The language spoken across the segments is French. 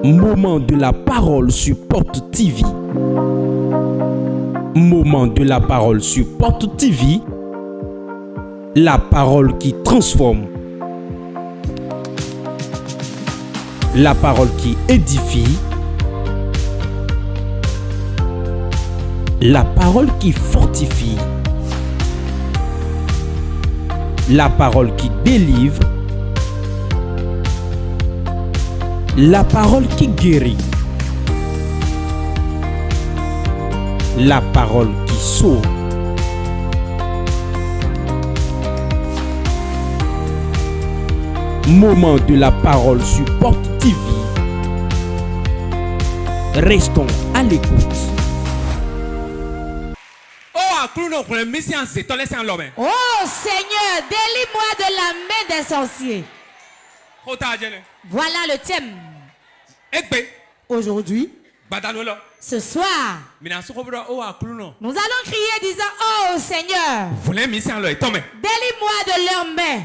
Moment de la parole sur Porte TV. Moment de la parole sur Porte TV. La parole qui transforme. La parole qui édifie. La parole qui fortifie. La parole qui délivre. La parole qui guérit. La parole qui sauve. Moment de la parole sur Porte TV. Restons à l'écoute. Oh Seigneur, délivre-moi de la main des sorciers. Voilà le thème. Aujourd'hui, ce soir, nous allons crier disant: Oh Seigneur, délivre-moi de leurs mains.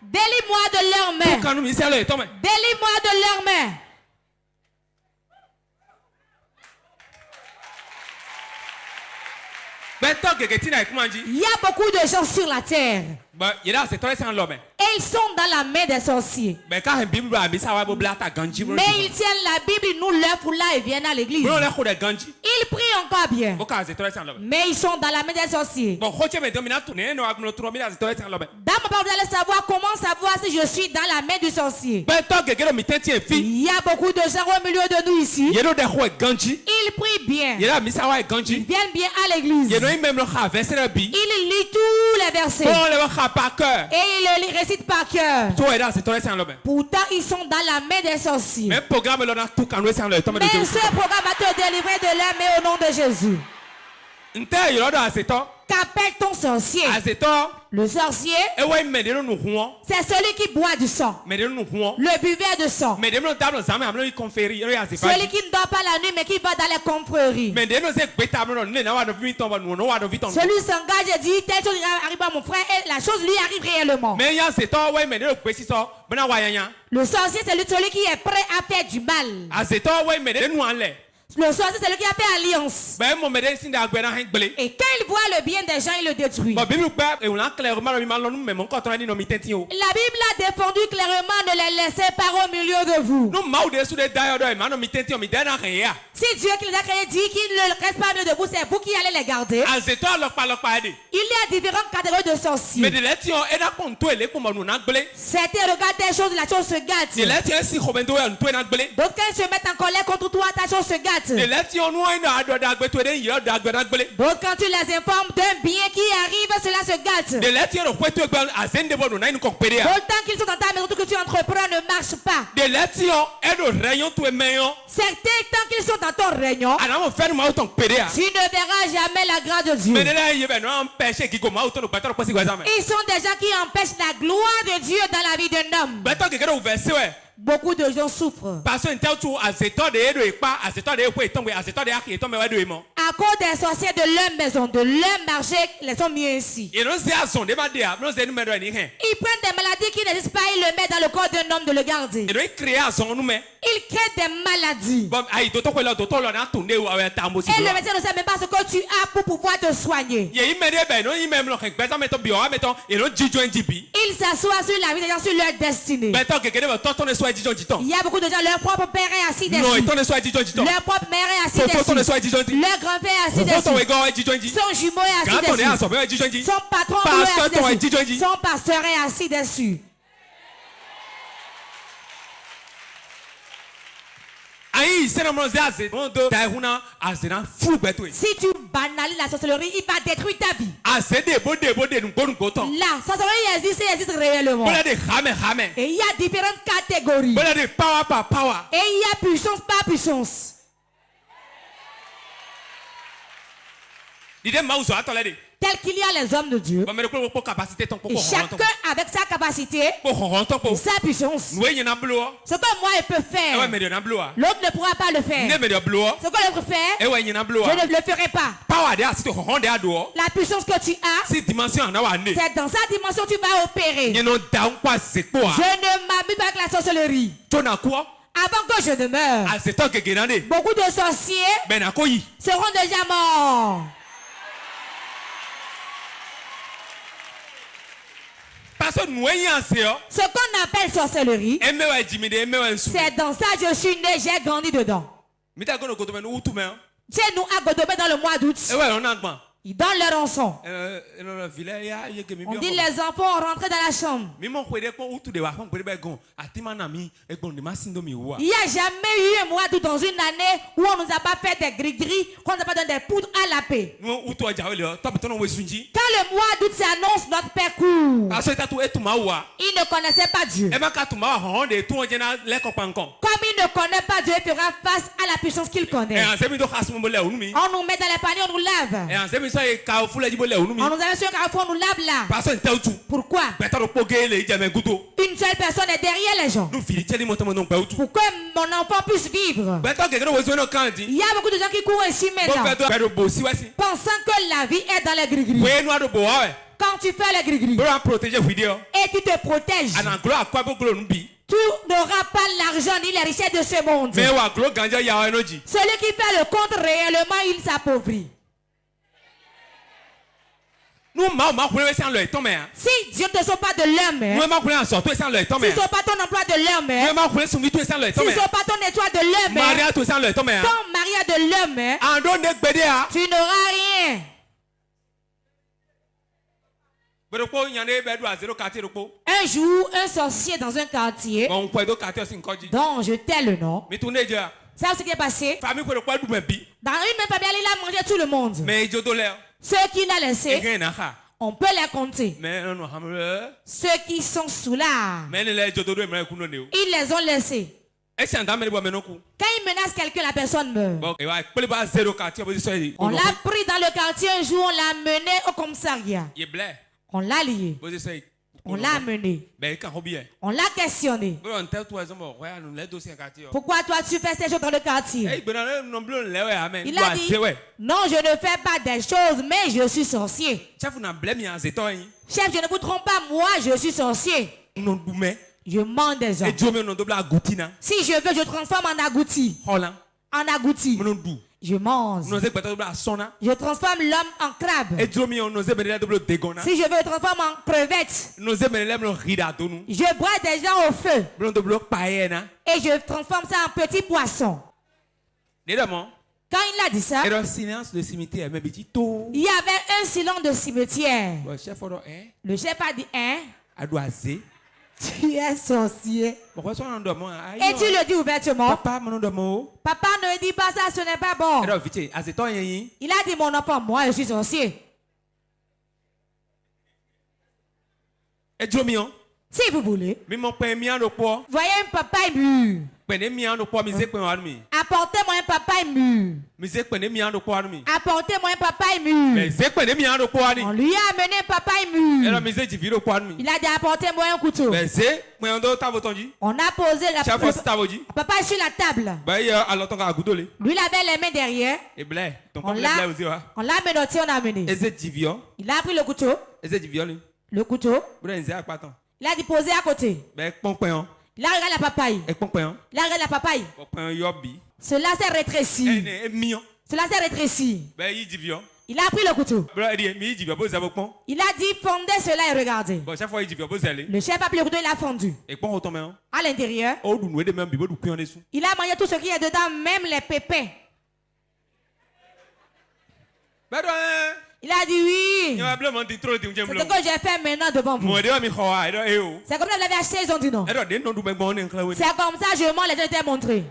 Délivre-moi de leurs mains. Délivre-moi de leurs mains. Il y a beaucoup de gens sur la terre. Et ils sont dans la main des sorciers. Mais ils tiennent la Bible, ils nous lèvent pour là et viennent à l'église. Ils prient encore bien. Mais ils sont dans la main des sorciers. Dans ma parole, vous allez savoir comment savoir si je suis dans la main du sorcier. Il y a beaucoup de gens au milieu de nous ici. Ils prient bien. Ils viennent bien à l'église. Ils lisent tous les versets. Et ils le récitent par cœur. Pourtant, ils sont dans la main des sorciers. Mais ce programme va te délivrer de leur main au nom de Jésus. Qu'appelle ton sorcier? Le sorcier, c'est celui qui boit du sang. Le buveur de sang. Celui qui ne dort pas la nuit mais qui va dans les confréries. Celui qui s'engage et dit telle chose arrive à mon frère et la chose lui arrive réellement. Le sorcier, c'est celui qui est prêt à faire du mal. Le sorcier, c'est celui qui a fait alliance. Et quand il voit le bien des gens, il le détruit. La Bible a défendu clairement de les laisser pas au milieu de vous. Si Dieu qui les a créés dit qu'il ne reste pas au milieu de vous, c'est vous qui allez les garder. Il y a différentes catégories de sorciers. Certains regardent des choses, la chose se gâte. D'autres, quand ils se mettent en colère contre toi, ta chose se gâte. D'autres, quand tu les informes d'un bien qui arrive, cela se gâte. Autant qu'ils sont dans ta maison, tout que tu entreprends ne marche pas. Certains, tant qu'ils sont dans ton réunion, tu ne verras jamais la grâce de Dieu. Ils sont des gens qui empêchent la gloire de Dieu dans la vie d'un homme. Beaucoup de gens souffrent. À cause des sorciers de leur maison, de leur marché, les ont mis ainsi. Ils prennent des maladies qui n'existent pas, ils le mettent dans le corps d'un homme de le garder. Ils créent des maladies. Et le médecin ne sait même pas ce que tu as pour pouvoir te soigner. Ils s'assoient sur la vie des gens, sur leur destinée. Il y a beaucoup de gens, leur propre père est assis dessus. Leur propre mère est assis dessus. Leur grand-père est assis dessus. Son jumeau est assis dessus. Son patron est assis dessus. Son pasteur est assis dessus. Si tu banalises la sorcellerie, il va détruire ta vie. La sorcellerie existe réellement. Et il y a différentes catégories. Et il y a puissance par puissance. tel qu'il y a les hommes de Dieu. Et chacun avec sa capacité, sa puissance. Ce que moi je peux faire, l'autre ne pourra pas le faire. Ce que l'autre fait, je ne le ferai pas. La puissance que tu as, c'est dans sa dimension que tu vas opérer. Je ne m'amuse pas avec la sorcellerie. Avant que je ne meure, beaucoup de sorciers seront déjà morts. Ce qu'on appelle sorcellerie, c'est dans ça que je suis né, j'ai grandi dedans. Chez nous à Godomé dans le mois d'août, ils donnent leur rançon. On dit les enfants ont rentré dans la chambre. Il n'y a jamais eu un mois d'août dans une année où on ne nous a pas fait des gris-gris, qu'on n'a pas donné des poudres à la paix. Quand le mois d'août s'annonce, notre père court. Il ne connaissait pas Dieu. Comme il ne connaît pas Dieu, il fera face à la puissance qu'il connaît. On nous met dans les paniers, on nous lave. On nous avait sur un carrefour, on nous lave là. Pourquoi? Une seule personne est derrière les gens. Pour que mon enfant puisse vivre. Il y a beaucoup de gens qui courent ici maintenant, pensant que la vie est dans les gris-gris. Quand tu fais les gris-gris et tu te protèges, tu n'auras pas l'argent ni les richesses de ce monde. Celui qui fait le compte réellement, il s'appauvrit. Si Dieu ne te sauve pas de leur main, si ne sauve pas ton emploi de leur main, si ne sauve pas ton étoile de leur main, ton mariage de leur main, tu n'auras rien. Un jour, un sorcier dans un quartier dont je tais le nom, c'est ce qui est passé. Dans une même famille, il a mangé tout le monde. Ceux qu'il a laissés, on peut les compter. Ceux qui sont sous là, ils les ont laissés. Quand il menace quelqu'un, la personne meurt. On l'a pris dans le quartier un jour, on l'a mené au commissariat. On l'a lié. On l'a amené. On l'a questionné. Pourquoi toi tu fais ces choses dans le quartier? Il a dit, non, je ne fais pas des choses, mais je suis sorcier. Chef, je ne vous trompe pas, moi je suis sorcier. Je mens des gens. Si je veux, je transforme en agouti. En agouti. Je mange. Je transforme l'homme en crabe. Si je veux, je transforme en crevette. Je bois des gens au feu. Et je transforme ça en petit poisson. Quand il a dit ça, il y avait un silence de cimetière. Le chef a dit, hein? Tu es sorcier. Et tu le dis ouvertement. Papa ne dit pas ça, ce n'est pas bon. Il a dit, mon enfant, moi je suis sorcier. Si vous voulez, voyez un papaye mûr. Apportez-moi un papaye mûr. Apportez-moi un papaye mûr. On lui a amené un papaye mûr. Il a dit, apportez-moi un couteau. On a posé la papaye sur la table. Lui, il avait les mains derrière. On l'a menotté, on a amené. Il a pris le couteau. Le couteau. Il a dit poser à côté. Il a regardé la papaye. Il a regardé la papaye. Cela s'est rétréci. Cela s'est rétréci. Il a pris le couteau. Il a dit fondez cela et regardez. Le chef a pris le couteau, il a fondu. À l'intérieur, il a mangé tout ce qui est dedans, même les pépins. Il a dit oui. C'est ce que j'ai fait maintenant devant vous. C'est comme ça que vous l'avez acheté, ils ont dit non. C'est comme ça, je mens, les gens étaient montrés.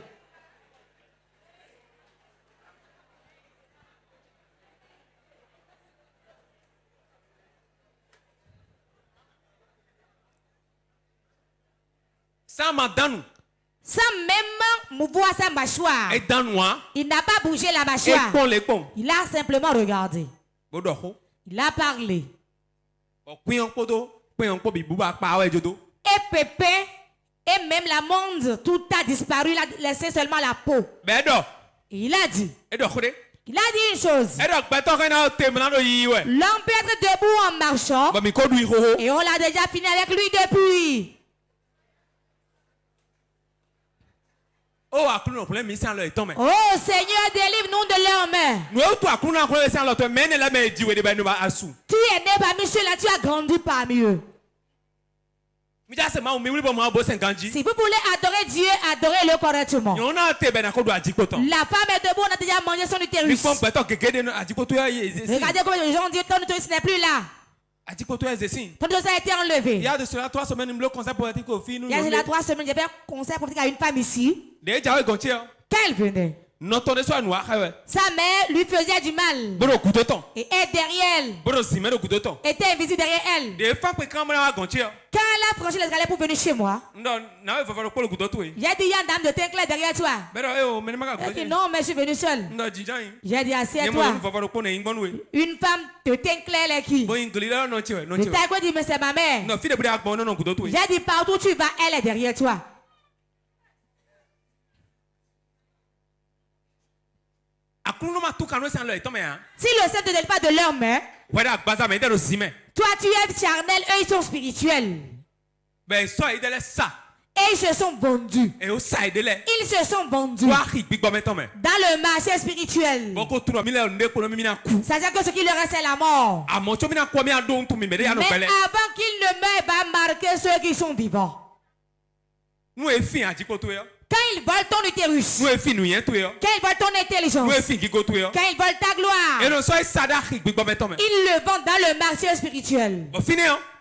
Sans même mouvoir sa mâchoire. Il n'a pas bougé la mâchoire. Il a simplement regardé. Il a parlé. Et Pépé, et même la monde, tout a disparu, il a laissé seulement la peau. Et il a dit. Il a dit une chose. L'homme peut être debout en marchant. Et on l'a déjà fini avec lui depuis. Oh Seigneur, délivre-nous de leurs mains. Tu es né parmi ceux-là, tu as grandi parmi eux. Si vous voulez adorer Dieu, adorez-le correctement. La femme est debout, on a déjà mangé son utérus. Regardez comment les gens disent ton utérus n'est plus là. Ton utérus a été enlevé. Il y a de cela 3 semaines, j'ai fait un concert prophétique à une femme ici. Qu'elle venait. Sa mère lui faisait du mal. Et est derrière elle. Était invisible derrière elle. Quand elle a franchi les escaliers pour venir chez moi, j'ai dit, il y a une dame de teint clair derrière toi. Elle dit, non, mais je suis venu seule. J'ai dit, assieds-toi. Une femme de teint clair, elle est qui? Je t'ai dit, mais c'est ma mère. J'ai dit, partout où tu vas, elle est derrière toi. Si le Seigneur ne te donne pas de leurs mains, toi tu es charnel, eux ils sont spirituels. Et ils se sont vendus. Ils se sont vendus dans le marché spirituel. C'est-à-dire que ce qui leur reste c'est la mort. Mais avant qu'ils ne meurent, va marquer ceux qui sont vivants. Quand ils volent ton utérus, quand ils volent ton intelligence, quand ils volent ta gloire, ils le vendent dans le marché spirituel.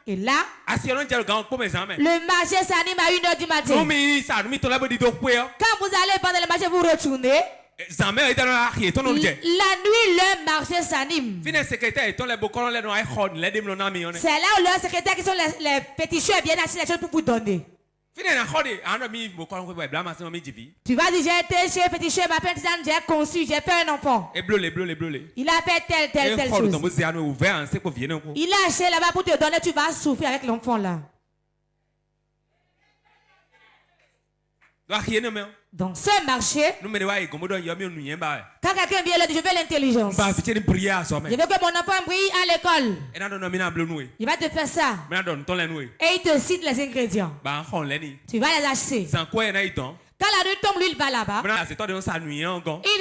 Et là, le marché s'anime à 1h du matin. Quand vous allez vendre le marché, vous retournez. La nuit, le marché s'anime. C'est là où leurs secrétaires qui sont les féticheurs viennent acheter les choses pour vous donner. Tu vas dire, j'ai été chez féticheur, ma fête, j'ai conçu, j'ai fait un enfant. Il a fait telle chose. Il a acheté là-bas pour te donner, tu vas souffrir avec l'enfant là. Dans ce marché, quand quelqu'un vient, il dit, je veux l'intelligence. Je veux que mon enfant brille à l'école. Il va te faire ça. Et il te cite les ingrédients. Tu vas les acheter. Quand la nuit tombe, lui, il va là-bas. Il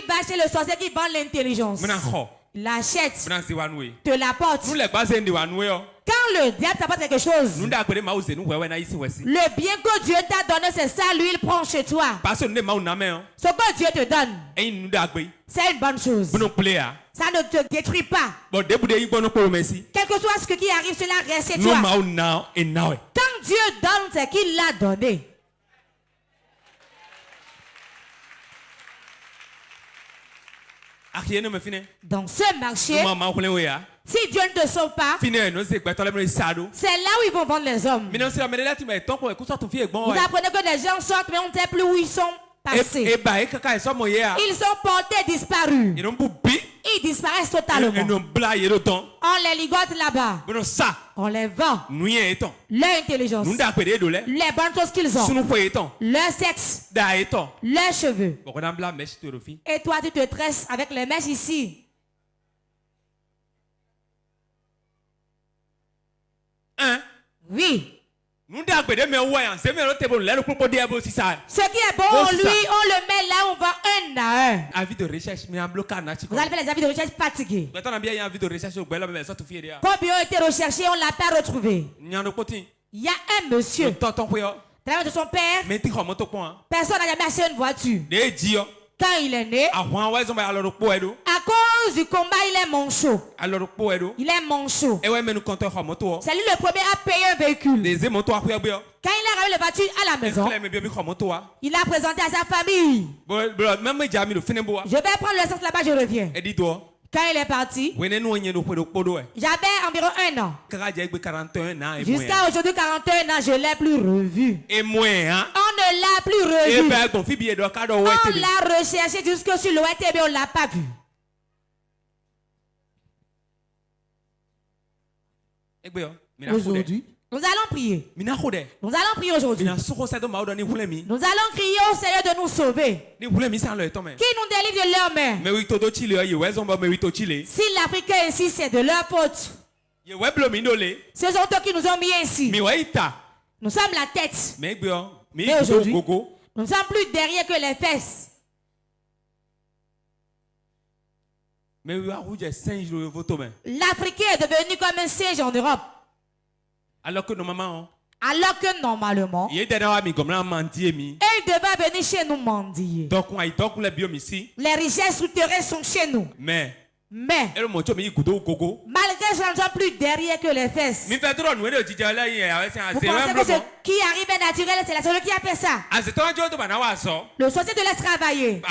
va chez le sorcier qui vend l'intelligence. Il l'achète. Te l'apporte. Quand le diable t'apporte quelque chose, le bien que Dieu t'a donné, c'est ça, lui, il prend chez toi. Ce que Dieu te donne, c'est une bonne chose. Ça ne te détruit pas. Quel que soit ce qui arrive, cela reste chez toi. Quand Dieu donne, c'est qu'il l'a donné. Dans ce marché, si Dieu ne te sauve pas, c'est là où ils vont vendre les hommes. Vous apprenez que les gens sortent, mais on ne sait plus où ils sont passés. Ils sont portés disparus. Ils disparaissent totalement. On les ligote là-bas. On les vend. Leur intelligence. Les bonnes choses qu'ils ont. Leur sexe. Leurs cheveux. Et toi, tu te tresses avec les mèches ici. Hein? Oui. Ce qui est bon en lui, on le met là, on va un à un. Avis de recherche, vous allez faire les avis de recherche fatigués. Combien ont été recherchés, on ne l'a pas retrouvé. Il y a un monsieur, travaillant de son père, personne n'a jamais acheté une voiture. Quand il est né, à cause du combat, il est manchot. Il est manchot. C'est lui le premier à payer un véhicule. Quand il a ramené la voiture à la maison, il a présenté à sa famille. Je vais prendre l'essence là-bas, je reviens. Quand il est parti, j'avais environ 1 an. Jusqu'à aujourd'hui, 41 ans, je ne l'ai plus revu. On ne l'a plus revu. On l'a recherché jusque sur le WTB, on ne l'a pas vu. Aujourd'hui, nous allons prier. Nous allons prier aujourd'hui. Nous allons crier au Seigneur de nous sauver. Qui nous délivre de leurs mains. Si l'Afrique est ici, c'est de leur faute. Ce sont eux qui nous ont mis ici. Nous sommes la tête. Mais aujourd'hui, nous ne sommes plus derrière que les fesses. L'Africain est devenu comme un singe en Europe. Alors que normalement, il devait venir chez nous mendier. Les richesses souterraines sont chez nous. Mais malgré ça, nous ne sommes plus derrière que les fesses. Vous pensez que ce qui arrive est naturel, c'est la seule qui a fait ça. Le sorcier te laisse travailler.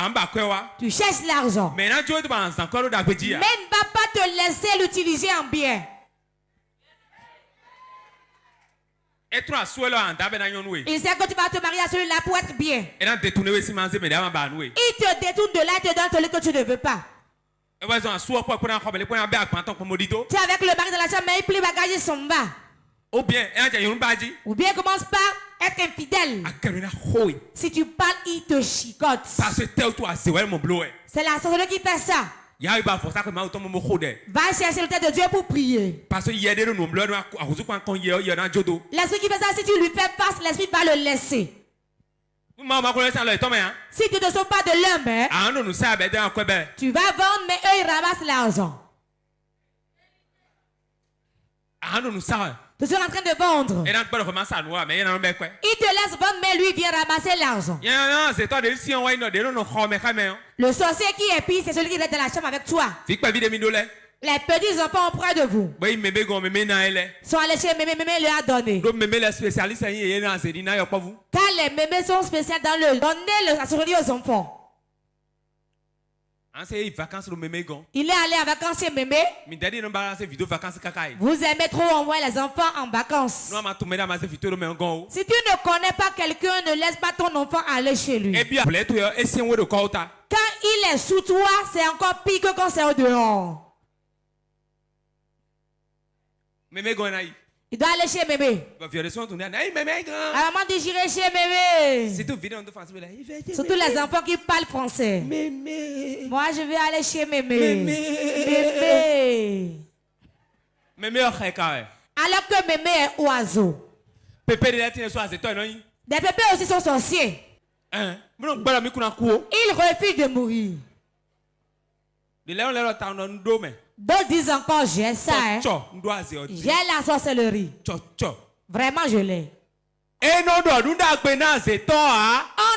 Tu cherches l'argent. Mais il ne va pas te laisser l'utiliser en bien. Il sait que tu vas te marier à celui-là pour être bien. Il te détourne de là et te donne celui que tu ne veux pas. Tu es avec le mari dans la chambre, mais il plie bagage et s'en va. Ou bien commence par être infidèle. Si tu parles, il te chicote. C'est la sorcellerie qui fait ça. Va chercher le tête de Dieu pour prier. L'esprit qui fait ça, si tu lui fais face, l'esprit va le laisser. Si tu ne sauves pas de leur main, tu vas vendre, mais eux ils ramassent l'argent. Tu es en train de vendre. Il te laisse vendre, mais lui vient ramasser l'argent. Le sorcier qui est pire, c'est celui qui est dans la chambre avec toi. Les petits enfants auprès de vous sont allés chez Mémé, Mémé leur a donné. Car les mémés sont spéciaux dans le donner la sorcellerie aux enfants. Il est allé en vacances chez Mémé. Vous aimez trop envoyer les enfants en vacances. Si tu ne connais pas quelqu'un, ne laisse pas ton enfant aller chez lui. Quand il est sous toi, c'est encore pire que quand c'est au dehors. Il doit aller chez Mémé. La maman dit j'irai chez Mémé. Surtout les enfants qui parlent français. Moi je vais aller chez Mémé. Mémé. Alors que Mémé est oiseau. Des pépés aussi sont sorciers. Ils refusent de mourir. D'autres disent encore j'ai ça. J'ai la sorcellerie. Vraiment je l'ai. On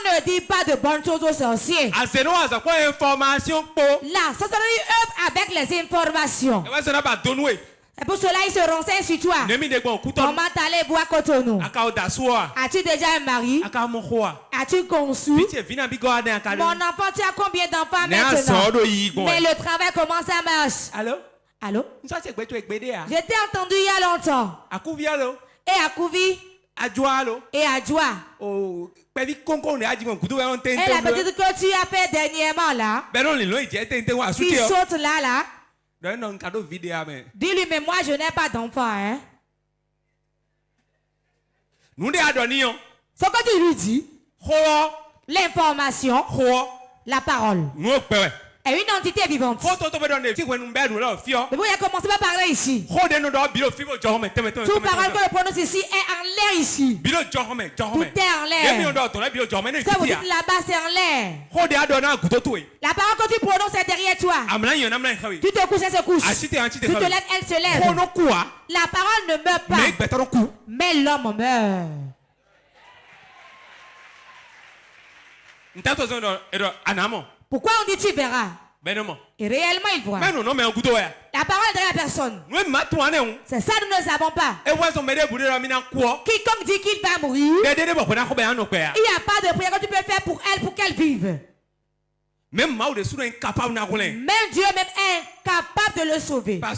ne dit pas de bonnes choses aux sorciers. La sorcellerie œuvre avec les informations. Et pour cela, ils se renseignent sur toi. Comment t'allais boire Cotonou? As-tu déjà un mari? As-tu conçu? Mon enfant, tu as combien d'enfants maintenant? Mais le travail, comment ça marche? Allô? Je t'ai entendu il y a longtemps. Et à Kouvi? Et à Djoua? Et la petite que tu as fait dernièrement là, qui saute là. Dis-lui, mais moi je n'ai pas d'enfant, hein. Ce que tu lui dis, l'information, la parole, est une entité vivante. Mais vous avez commencé par parler ici. Toute parole que je prononce ici est en l'air ici. Tout est en l'air. Ce que vous dites là-bas, c'est en l'air. La parole que tu prononces est derrière toi. Tu te couches, elle se couche. Tu te lèves, elle se lève. La parole ne meurt pas, mais l'homme meurt. Pourquoi on dit tu verras? Et réellement il voit. La parole est de la personne. C'est ça nous ne savons pas. Quiconque dit qu'il va mourir, il n'y a pas de prière que tu peux faire pour elle pour qu'elle vive. Même Dieu même est incapable de le sauver. Par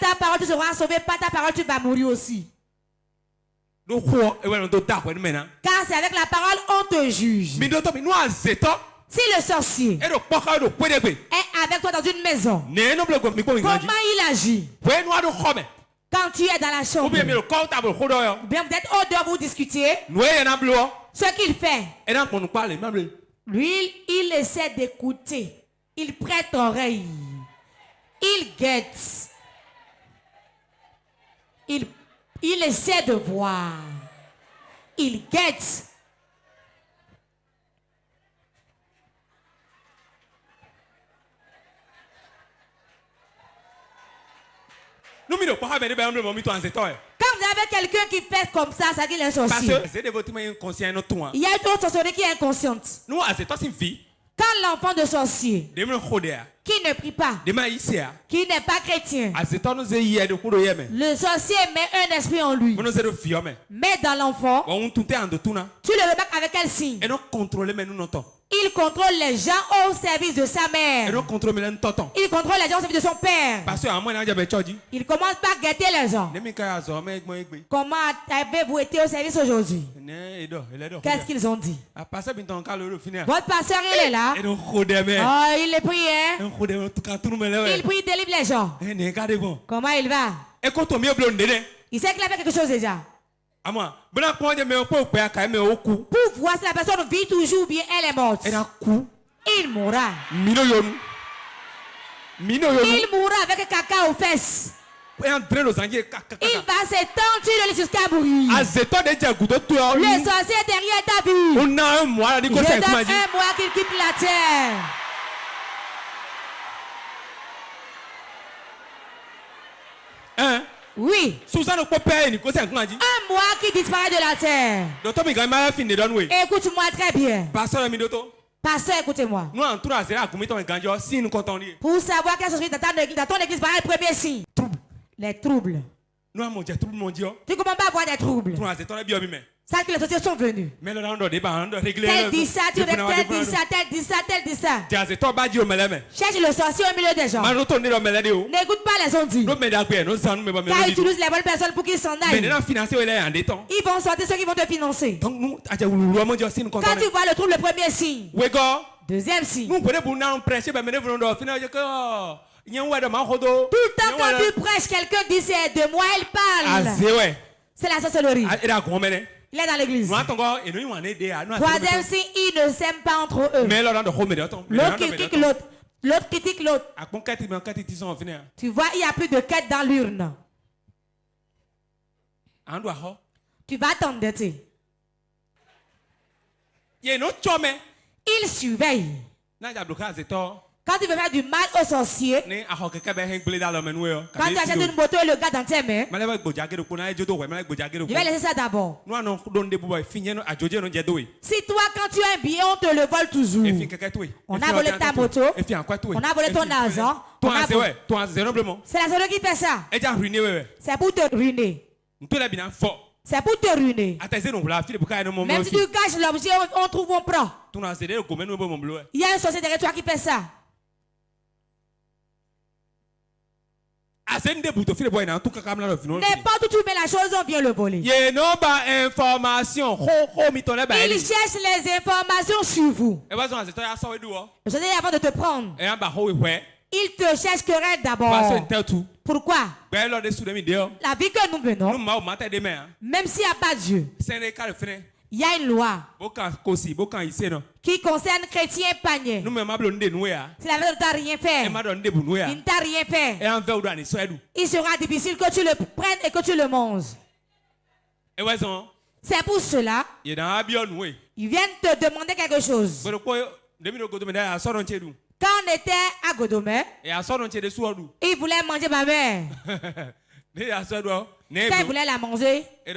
ta parole tu seras sauvé, par ta parole tu vas mourir aussi. Car c'est avec la parole on te juge. Si le sorcier est avec toi dans une maison, comment il agit? Quand tu es dans la chambre, ou bien peut-être au dehors vous discutez, ce qu'il fait, lui, il essaie d'écouter. Il prête oreille. Il guette. Il essaie de voir. Il guette. Quand vous avez quelqu'un qui fait comme ça, ça dit qu'il est un sorcier. Il y a une autre sorcellerie qui est inconsciente. Quand l'enfant de sorcier qui ne prie pas, qui n'est pas chrétien, le sorcier met un esprit en lui. Mais dans l'enfant, tu le remarques avec quel signe? Il contrôle les gens au service de sa mère. Il contrôle les gens au service de son père. Il commence par guetter les gens. Comment avez-vous été au service aujourd'hui? Qu'est-ce qu'ils ont dit? Votre pasteur, il est là. Oh, il est prié. Il prie, délivre les gens. Comment il va? Il sait qu'il a fait quelque chose déjà. Pour voir si la personne vit toujours ou bien elle est morte. Il mourra. Il mourra avec caca aux fesses. Il va s'étendre sur le lit jusqu'à mourir. Le sorcier est derrière ta vie. Je donne un mois qu'il quitte la terre. Hein? Oui. Un mois qui disparaît de la terre. Écoute-moi très bien. Pasteur, écoutez-moi. Pour savoir quelle chose dans ton église va être le premier signe. Les troubles. Tu ne commences pas à avoir des troubles. Ça que les sorciers sont venus. Tel dit ça, tu tel dit ça. Cherche le sorcier au milieu des gens. N'écoute pas les ondits. Car ils utilisent les bonnes personnes pour qu'ils s'en aillent. Ils vont sortir ceux qui vont te financer. Quand tu vois le trouble, le premier signe. Deuxième signe. Tout le temps quand tu prêches, quelqu'un dit c'est de moi, elle parle. C'est la sorcellerie. Il est dans l'église. Troisième signe, ils ne s'aiment pas entre eux. L'autre critique l'autre. L'autre critique l'autre. Tu vois, il n'y a plus de quête dans l'urne. Tu vas t'endetter. Il surveille. Quand tu veux faire du mal au sorcier, quand tu achètes une moto et le gars dans tes mains, je vais laisser ça d'abord. Si toi, quand tu as un billet, on te le vole toujours. On a volé ta moto, on a volé ton argent. C'est la seule qui fait ça. C'est pour te ruiner. C'est pour te ruiner. Même si tu caches l'objet, on trouve on prend. Il y a un sorcier derrière toi qui fait ça. N'importe où tu mets la chose, on vient le voler. Il cherche les informations sur vous. Le sorcier, avant de te prendre, il te cherche querelle d'abord. Pourquoi? La vie que nous menons, même s'il n'y a pas Dieu, il y a une loi qui concerne chrétien panier. Si la personne ne t'a rien fait, il ne t'a rien fait, il sera difficile que tu le prennes et que tu le manges. C'est pour cela ils viennent te demander quelque chose. Quand on était à Godomé, ils voulaient manger ma mère. Quand il voulait la manger, on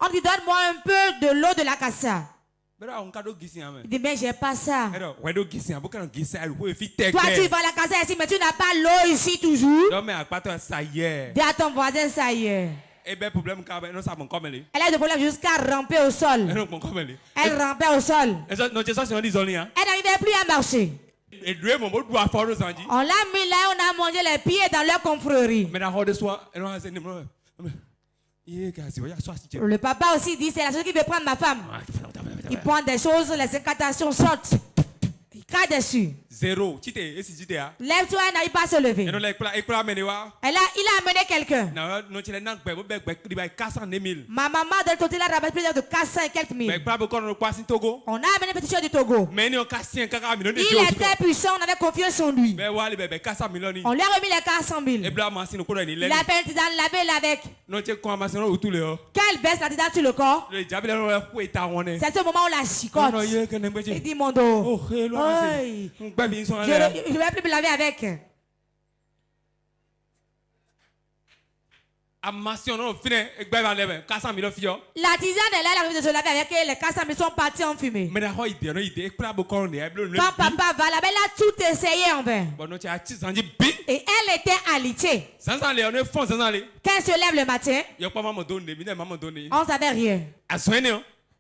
lui donne moi un peu de l'eau de la cassa. Il dit mais j'ai pas ça. Toi tu vas à la cassa ici mais tu n'as pas l'eau ici toujours. Dis à ton voisin ça y est. Elle a des problèmes jusqu'à ramper au sol. Elle rampait au sol. Elle n'arrivait plus à marcher. On l'a mis là, on a mangé les pieds dans leur confrérie. Le papa aussi dit, c'est la chose qui veut prendre ma femme. Il prend des choses, les incantations sortent. Il craque dessus. Lève-toi, il n'arrive pas à se lever. Il a amené quelqu'un. Ma maman de l'autre côté là a plus de 400 et quelques mille. On a amené petit chose du Togo. Il était puissant, on avait confiance en lui. On lui a remis les 400 000. Il a fait une tisane, lavé avec. Quand elle baisse la tisane sur le corps, c'est ce moment où la chicote. Il dit mon dos. Je ne vais plus me laver avec. La tisane est là, elle arrive de se laver avec elle. Les 400 000 sont partis en fumée. Quand papa va là-bas, elle a tout essayé en vain. Et elle était alitée. Quand elle se lève le matin, on ne savait rien.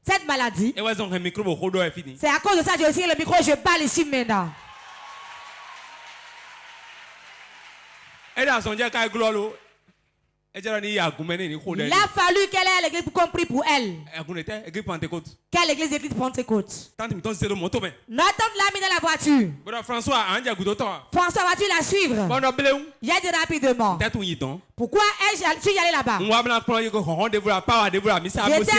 Cette maladie, c'est à cause de ça que j'ai aussi le micro, je parle ici maintenant. Il a fallu qu'elle ait l'église compris pour elle. Quelle église d'église Pentecôte? Notre tante l'a mis dans la voiture. François, vas-tu la suivre? J'ai dit rapidement. Pourquoi je suis allé là-bas? J'étais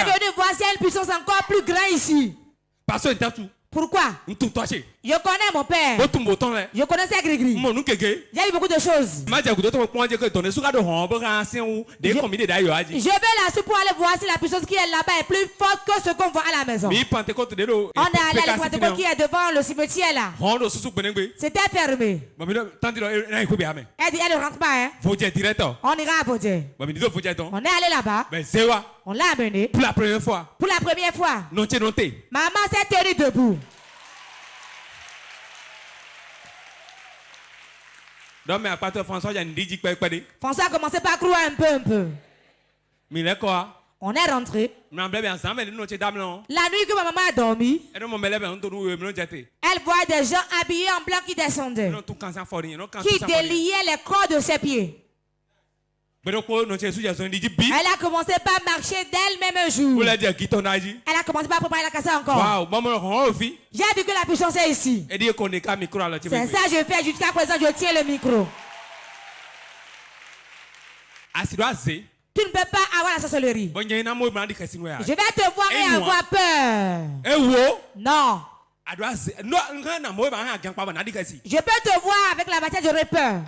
venu voir s'il y a une puissance encore plus grande ici. Pourquoi? Je connais mon père. Je connaissais Grigri. J'ai vu beaucoup de choses. Je vais là-dessus pour aller voir si la puissance qui est là-bas est plus forte que ce qu'on voit à la maison. On est allé à la Pentecôte qui est devant le cimetière là. C'était fermé. Elle dit elle ne rentre pas. Hein? On ira à Vaudier. On est allé là-bas. On l'a amené. Pour la première fois. Maman s'est tenue debout. François a commencé par croire un peu. On est rentré. La nuit que ma maman a dormi, elle voit des gens habillés en blanc qui descendaient, qui déliaient les corps de ses pieds. Elle a commencé par marcher d'elle-même un jour. Elle a commencé par préparer la cassette encore. J'ai vu que la puissance est ici. C'est ça que je fais jusqu'à présent, je tiens le micro. Tu ne peux pas avoir la sorcellerie. Je vais te voir et avoir peur. Non. Je peux te voir avec la matière, j'aurais peur.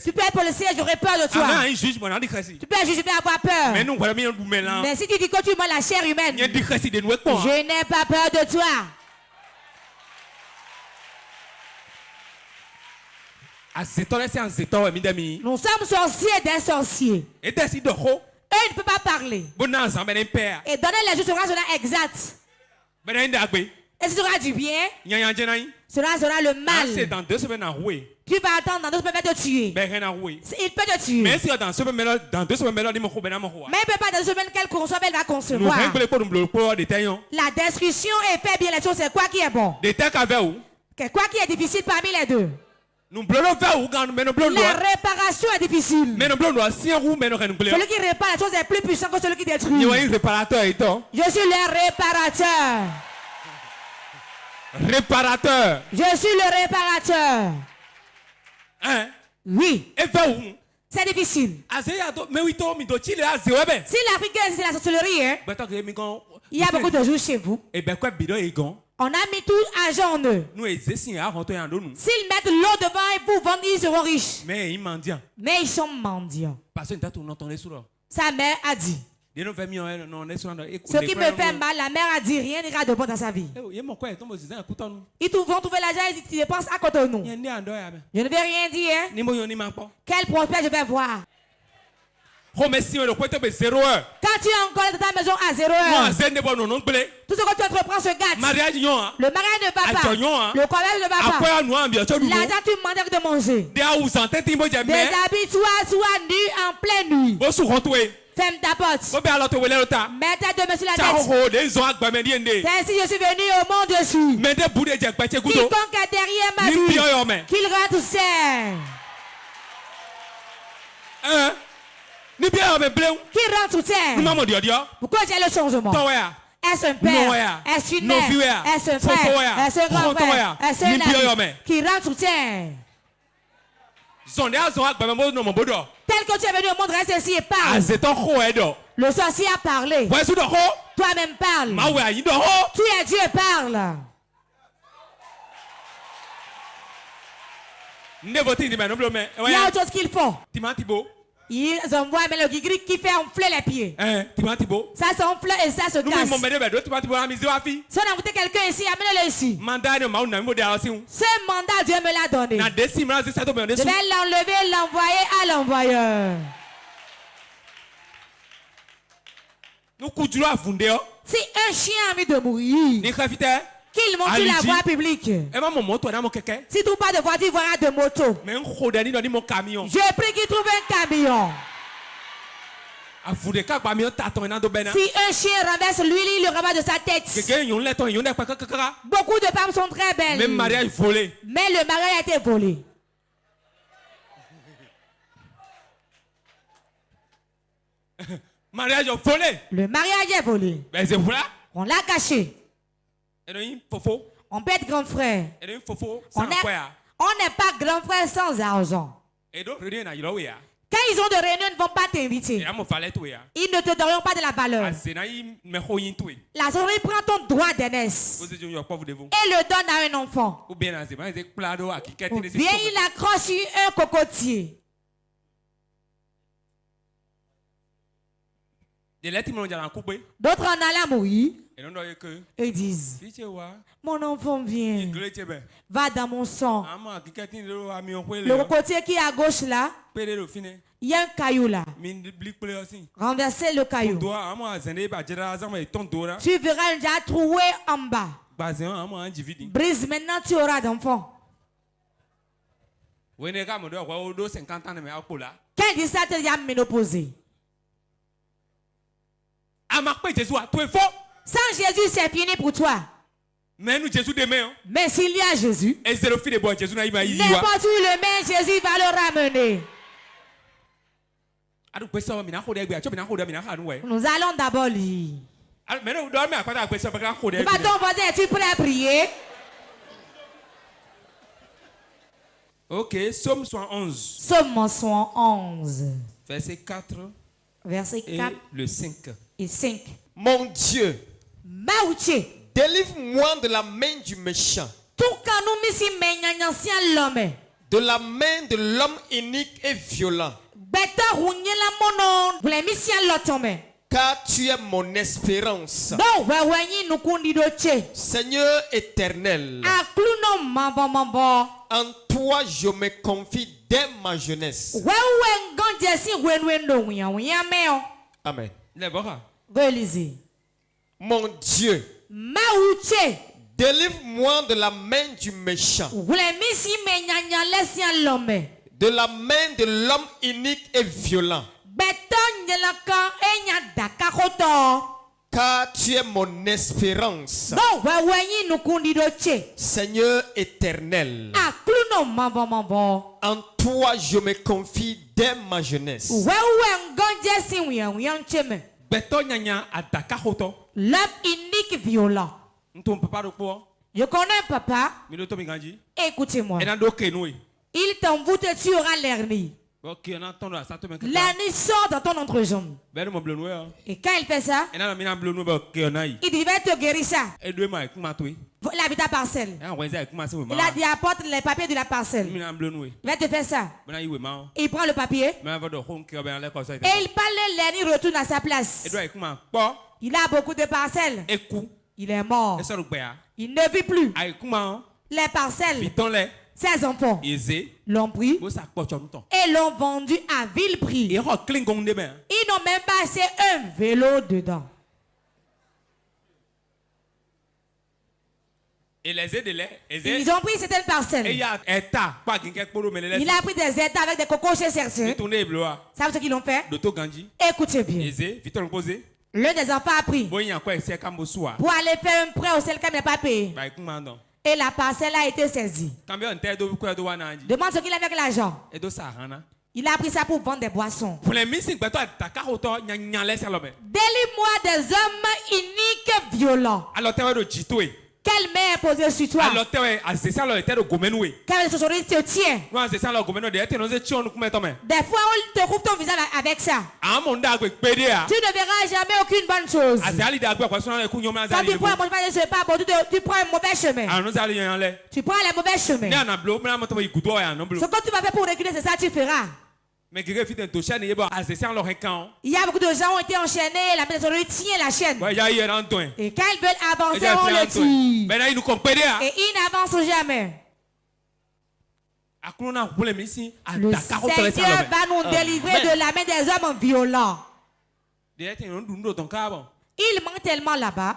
Tu peux être policier, j'aurais peur de toi. Tu peux être juge, je vais avoir peur. Mais si tu dis que tu manges la chair humaine, je n'ai pas peur de toi. Nous sommes sorciers des sorciers. Eux ne peuvent pas parler. Et donner les jours sera exact. Et ce sera du bien, cela sera le mal. Tu vas attendre dans 2 semaines, il va te tuer. Il peut te tuer. Mais il ne peut pas dans 2 semaines qu'elle conçoit, elle va concevoir. La destruction et faire bien les choses, c'est quoi qui est bon? Quoi qui est difficile parmi les deux? La réparation est difficile. Celui qui répare la chose est plus puissant que celui qui détruit. Je suis le réparateur. Je suis le réparateur. Hein? Oui. C'est difficile. Si l'Africain c'est la sorcellerie, hein? Il y a beaucoup de jours chez vous. On a mis tout argent en eux. S'ils mettent l'eau devant et pour vendre, ils seront riches. Mais ils sont mendiants. Sa mère a dit. Ce qui me fait mal, la mère a dit rien n'ira de bon dans sa vie. Ils vont trouver l'argent et ils dépensent à côté de nous. Je ne vais rien dire. Quel prospère je vais voir? Quand tu es encore dans ta maison à 0 heure, tout ce que tu entreprends se gâte. Le mariage ne va pas. Le collège ne va pas. L'argent tu demandes de manger. Déshabille, sois nu en pleine nuit. Ferme ta porte. Mets ta deux mains sur la tête. C'est ainsi je suis venu au monde dessus. Quiconque est derrière ma vie, qu'il rentre seul. Qui rentre sous terre? Pourquoi j'ai le changement? Est-ce un père? Est-ce une mère? Est-ce un frère? Est-ce un grand frère? Est-ce un ami qui rentre sous terre? Tel que tu es venu au monde, reste ici et parle. Le sorcier a parlé. Toi-même parle. Tu es Dieu, parle. Il y a autre chose qu'ils font. Ils envoient le gris qui fait enfler les pieds. Ça s'enfle et ça se casse. Si on a invité quelqu'un ici, amenez-le ici. Ce mandat, Dieu me l'a donné. Je vais l'enlever, l'envoyer à l'envoyeur. Si un chien a envie de mourir, qu'il monte sur la voie publique. Si tu trouves pas de voiture, il verra de moto. Je prie qu'il trouve un camion. Si un chien renverse l'huile, il le remet de sa tête. Beaucoup de femmes sont très belles. Mais le mariage a été volé. Le mariage est volé. On l'a caché. On peut être grand frère. On n'est pas grand frère sans argent. Quand ils ont de réunions, ils ne vont pas t'inviter. Ils ne te donneront pas de la valeur. La sonnerie prend ton droit d'aînesse et le donne à un enfant. Ou bien il accroche sur un cocotier. D'autres en allant mourir. Ils disent, mon enfant vient, va dans mon sang. Le côté qui est à gauche là, il y a un caillou là. Renversez le caillou. Tu verras un déjà troué en bas. Brise, maintenant tu auras d'enfants. Quand il dit ça, tu es ménopausé. Sans Jésus, c'est fini pour toi. Mais s'il y a Jésus, n'importe où le met, Jésus va le ramener. Nous allons d'abord lire. Ton voisin, es-tu prêt à prier? Ok, Psaume 111. Psaume 111. Verset 4. Verset 4. Et le 5. Et 5. Mon Dieu, délivre-moi de la main du méchant, de la main de l'homme inique et violent, car tu es mon espérance. Seigneur éternel, en toi je me confie dès ma jeunesse. Amen. Mon Dieu, délivre-moi de la main du méchant, de la main de l'homme inique et violent, car tu es mon espérance. Seigneur éternel, en toi je me confie dès ma jeunesse. L'homme inique violent. Je connais un papa. Écoutez-moi. Il t'envoûte et tu auras l'hernie. L'hernie sort dans ton entrejambe. Et quand il fait ça, il va te guérir ça. Il habite à parcelle. Il a dit apporte les papiers de la parcelle. Il va te faire ça. Il prend le papier. Et il parle, l'hernie retourne à sa place. Il a beaucoup de parcelles. Il est mort. Il ne vit plus. Les parcelles. Ses enfants l'ont pris et l'ont vendu à vil prix. Ils n'ont même pas acheté un vélo dedans. Ils ont pris certaines parcelles. Il a pris des états avec des cocos chez certains. Savez ce qu'ils ont fait? Écoutez bien. L'un des enfants a pris pour aller faire un prêt au seul qui n'a pas payé. Et la parcelle a été saisie. Demande ce qu'il a fait avec l'argent. Il a pris ça pour vendre des boissons. Délivre-moi des hommes iniques violents. Quelle main est posée sur toi? Quelle société te tient? Des fois, on te couvre ton visage avec ça. Tu ne verras jamais aucune bonne chose. Quand tu prends un mauvais chemin, tu prends un mauvais chemin. Tu prends les mauvais chemins. Ce que tu vas faire pour reculer, c'est ça que tu feras. Il y a beaucoup de gens qui ont été enchaînés, la maison tient la chaîne. Et quand ils veulent avancer, on le tue. Et ils n'avancent jamais. Le Seigneur va nous délivrer de la main des hommes violents. Il manque tellement là-bas.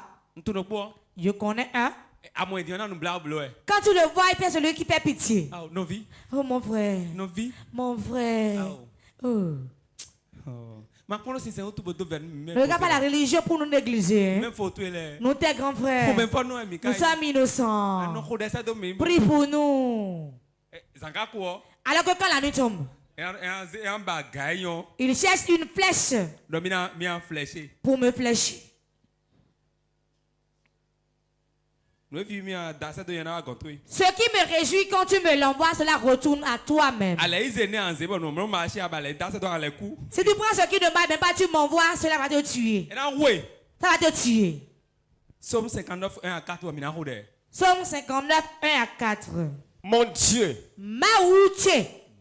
Je connais un. Quand tu le vois, il fait celui qui fait pitié. Oh mon frère. Mon frère. Oh. Regarde pas la religion pour nous négliger. Nous tes grands frères. Nous sommes innocents. Prie pour nous. Alors que quand la nuit tombe, il cherche une flèche pour me fléchir. Ce qui me réjouit quand tu me l'envoies, cela retourne à toi-même. Si tu prends ce qui ne m'aide même pas, tu m'envoies, cela va te tuer. Ça va te tuer. Psaume 59, 1 à 4. Psaume 59, 1 à 4. Mon Dieu,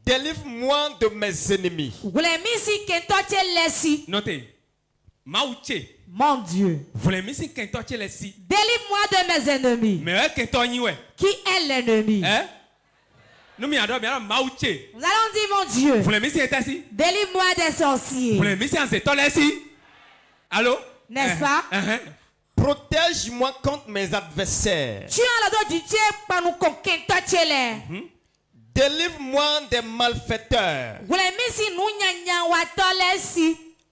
délivre-moi de mes ennemis. Notez. Mon Dieu, délivre-moi de mes ennemis. Qui est l'ennemi? Nous allons dire, mon Dieu, délivre-moi des sorciers. Allô? N'est-ce pas? Protège-moi contre mes adversaires. Délivre-moi des malfaiteurs.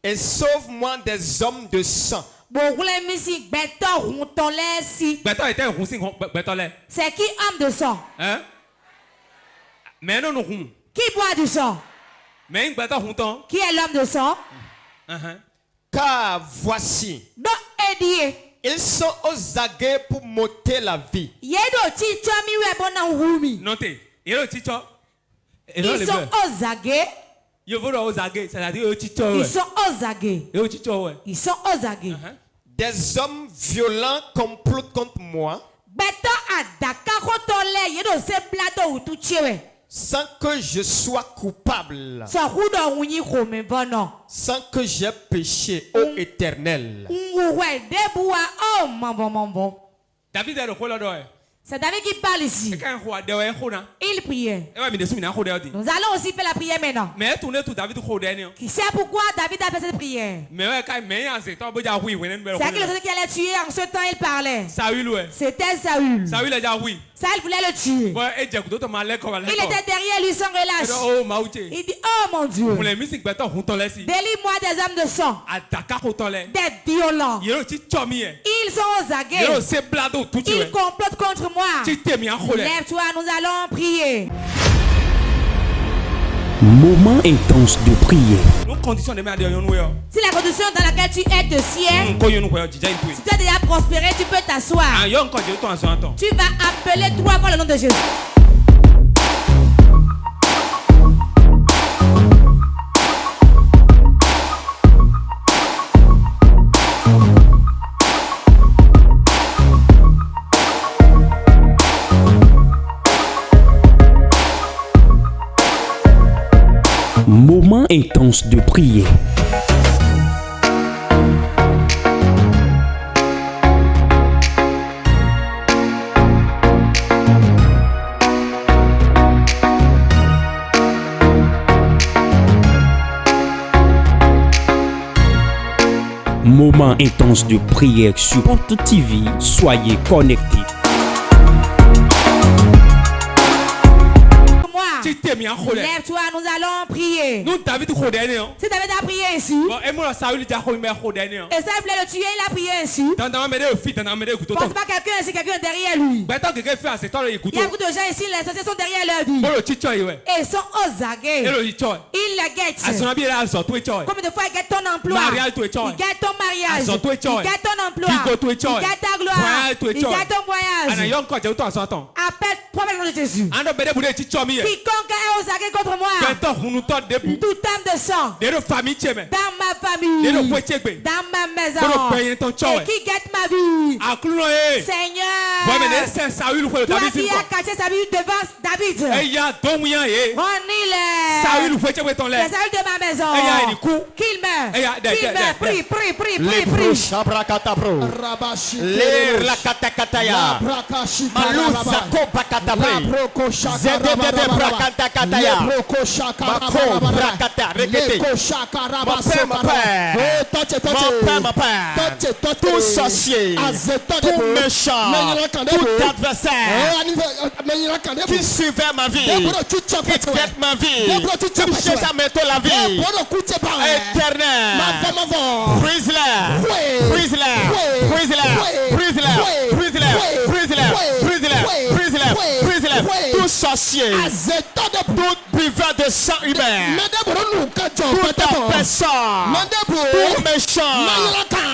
Et sauve-moi des hommes de sang. C'est qui homme de sang? Qui boit du sang? Qui est l'homme de sang? Car voici, ils sont aux aguets pour m'ôter la vie. Notez. Ils sont aux aguets. Ils sont aux aguets. Ils sont aux aguets. Des hommes violents complotent contre moi. Sans que je sois coupable. Sans que j'aie péché, ô Éternel. C'est David qui parle ici. Il priait. Nous allons aussi faire la prière maintenant. Qui sait pourquoi David a fait cette prière? C'est que le Seigneur qui allait tuer en ce temps, il parlait. C'était Saül. Saül voulait le tuer. Il était derrière lui sans relâche. Il dit, oh mon Dieu, délivre-moi des hommes de sang, des violents. Ils sont aux aguets. Ils complotent contre moi. Lève-toi, nous allons prier. Moment intense de prière. Si la condition dans laquelle tu es te sied, si tu as déjà prospéré, tu peux t'asseoir. Tu vas appeler 3 fois le nom de Jésus. Moment intense de prière. Moment intense de prière sur Porte TV. Soyez connectés. Lève-toi, nous allons prier. Si David a prié ici, et ça voulait le tuer, il a prié ainsi. Pense pas quelqu'un ici, quelqu'un derrière lui. Il y a beaucoup de gens ici, les sorciers sont derrière leur vie. Et ils sont aux aguets. Ils les guettent. Combien de fois ils guettent ton emploi? Ils guettent ton mariage. Ils guettent ton emploi. Ils guettent ta gloire. Ils guettent ton voyage. Appelle le nom de Jésus. Quiconque est aux aguets contre moi, toute âme de sang, dans ma famille, dans ma maison, et qui guette ma vie, Seigneur, toi qui as caché sa vie devant David, Saül de ma maison, qu'il meurt, prie. Tout sorcier, tout méchant, tout adversaire qui suivait ma vie, qui guette ma vie, qui cherche à mettre la vie éternelle, brise-le, tout sorcier, tout buveur de sang humain, toute personne, tout méchant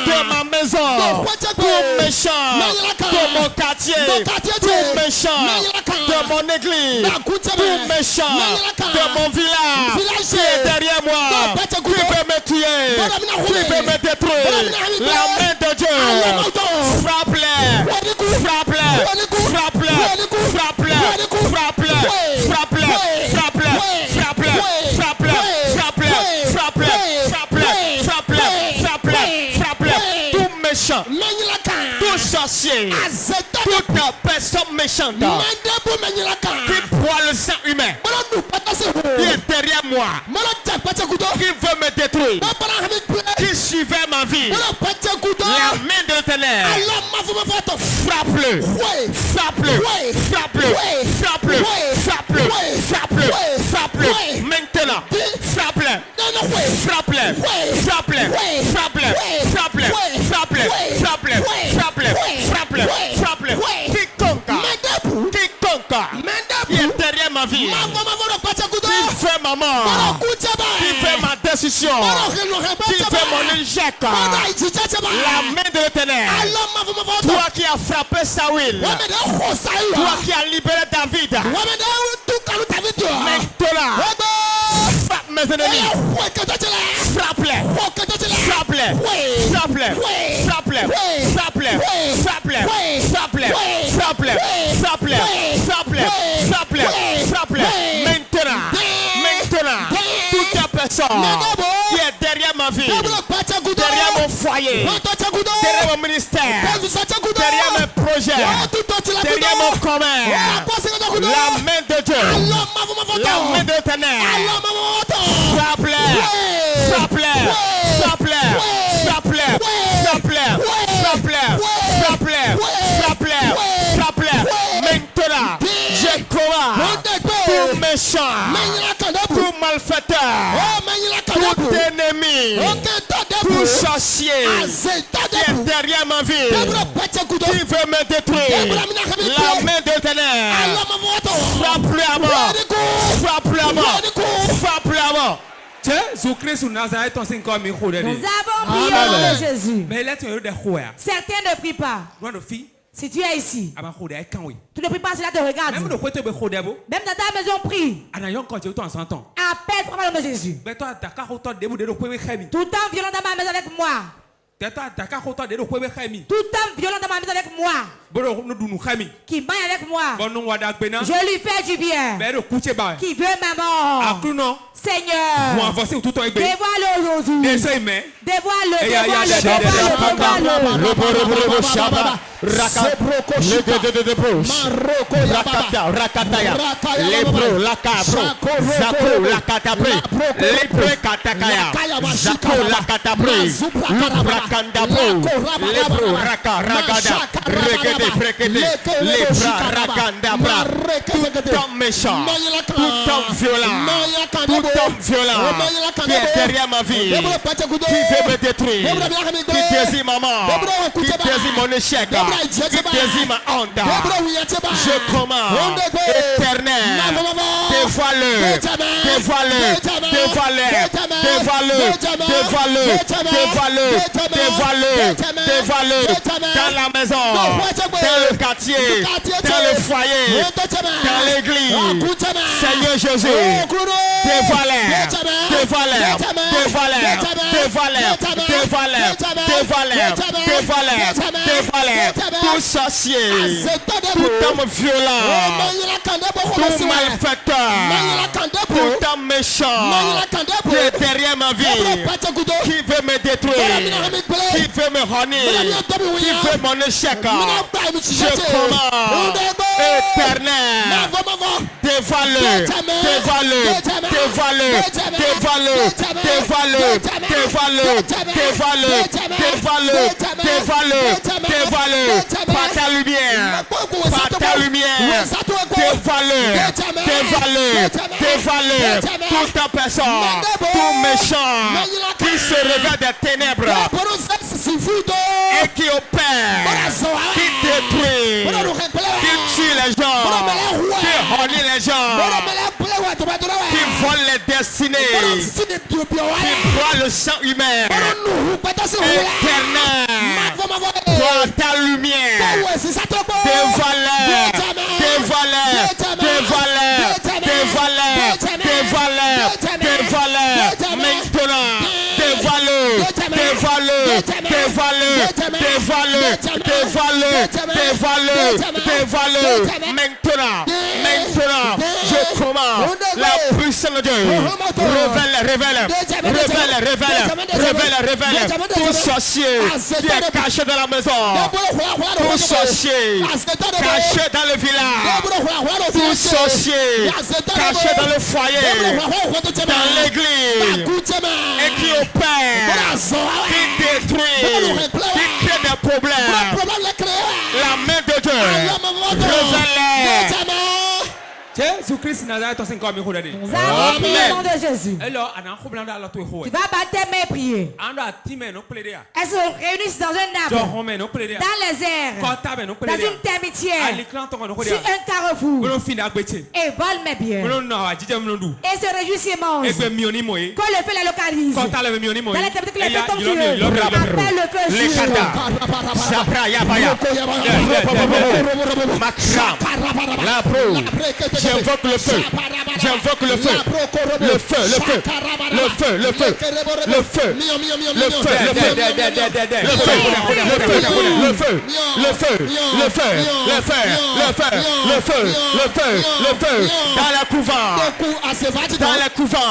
de ma maison, tout méchant de mon quartier, tout méchant de mon église, tout méchant de mon village qui est derrière moi, qui veut me tuer, qui veut me détruire. La main de Dieu, frappe-les, tout méchant, tout sorcier, toute personne méchante qui boit le sang humain, qui est derrière moi, qui veut me détruire, qui suivait ma vie, la main de l'Éternel, frappe-le, maintenant, frappe-le, qui est derrière ma vie, qui fait ma mort, qui fait ma décision, qui fait mon échec, la main de l'Éternel, toi qui as frappé Saül, toi qui as libéré David, maintenant, frappe mes ennemis, frappe-les, maintenant, toute la personne qui est derrière ma vie, derrière mon foyer, derrière mon ministère, derrière mes projets, derrière mon commerce, la main de Dieu, la main de l'Éternel, frappe-les, maintenant, je crois, tout méchant, tout malfaiteur, tout ennemi, tout sorcier qui est derrière ma vie, qui veut me détruire, la main de l'Éternel, frappe-le à mort. Nous avons prié au nom de Jésus. Certains ne prient pas. Si tu es ici, tu ne pries pas, cela te regarde. Même dans ta maison, prie. Appelle le nom de Jésus. Tout homme violent dans ma maison avec moi. Tout homme violent dans ma maison avec moi, qui maille avec moi, je lui fais du bien, qui veut ma mort. Seigneur, dévoile aujourd'hui. Dévoile-le. Rakataya, Lebro, Lakabro, Zako, Lakatabre, Lebre Katakaya, Zako, Lakatabre, Lubrakandabro, Lebro, Raka, Ragada, Regede, Brekede, Lebra, Rakandabra, tout homme méchant, tout homme violent, qui est derrière ma vie, qui veut me détruire, qui désire ma mort, qui désire mon échec, qui désire ma honte. Je commande, éternel, dévoile-le, dévoile-le, dévoile-le, dévoile-le, dévoile-le, dévoile-le, dévoile-le, dans la maison, dans le quartier, dans le foyer, dans l'église. Seigneur Jésus, dévoile-le, dévoile-le, dévoile-le, dévoile-le, dévoile-le, dévoile-le, dévoile-le, dévoile-le, tout sorcier, tout homme violent, tout malfaiteur, tout homme méchant, qui est derrière ma vie, qui veut me détruire, qui veut me renier, qui veut mon échec. Je commande, éternel, dévoile-le, dévoile-le, dévoile-le, dévoile-le, dévoile-le, dévoile-le, dévoile-le, dévoile-le, dévoile-le, dévoile-le, par ta lumière, par ta lumière, dévoile-le, dévoile-le, dévoile-le, toute ta personne, tout méchant, qui se réveille des ténèbres et qui opère, qui détruit, qui tue les gens, qui renie les gens, qui vole les destinées, qui boit le sang humain. Éternel, par ta lumière, dévoile-le, dévoile-le, dévoile-le, dévoile-le, dévoile-le, dévoile-le, maintenant, dévoile-le, dévoile-le, dévoile-le, dévoile-le, dévoile-le, dévoile-le, dévoile-le, maintenant, maintenant, je commande la puissance de Dieu. Révèle, révèle, révèle, révèle, révèle, révèle, tout sorcier qui est caché dans la maison, tout sorcier caché dans le village, tout sorcier caché dans le foyer, dans l'église, et qui opère, qui détruit, qui crée des problèmes. La main de Dieu, révèle-les. Jésus-Christ Nazareth, nous avons prié au nom de Jésus. Tu vas battre tes mains et prier. Elles se réunissent dans un arbre, dans les airs, dans une termitière, sur un carrefour, et volent mes biens, et se réjouissent et mangent. Quand le feu les localise, dans les termites que les feux tombent sur eux, appelle le feu sur eux. J'invoque le feu, j'invoque le feu, le feu, le feu, le feu, le feu, le feu, le feu, le feu, le feu, le feu, le feu, le feu, le feu, le feu, le feu, le feu, le feu, dans la couvent, dans la couvent,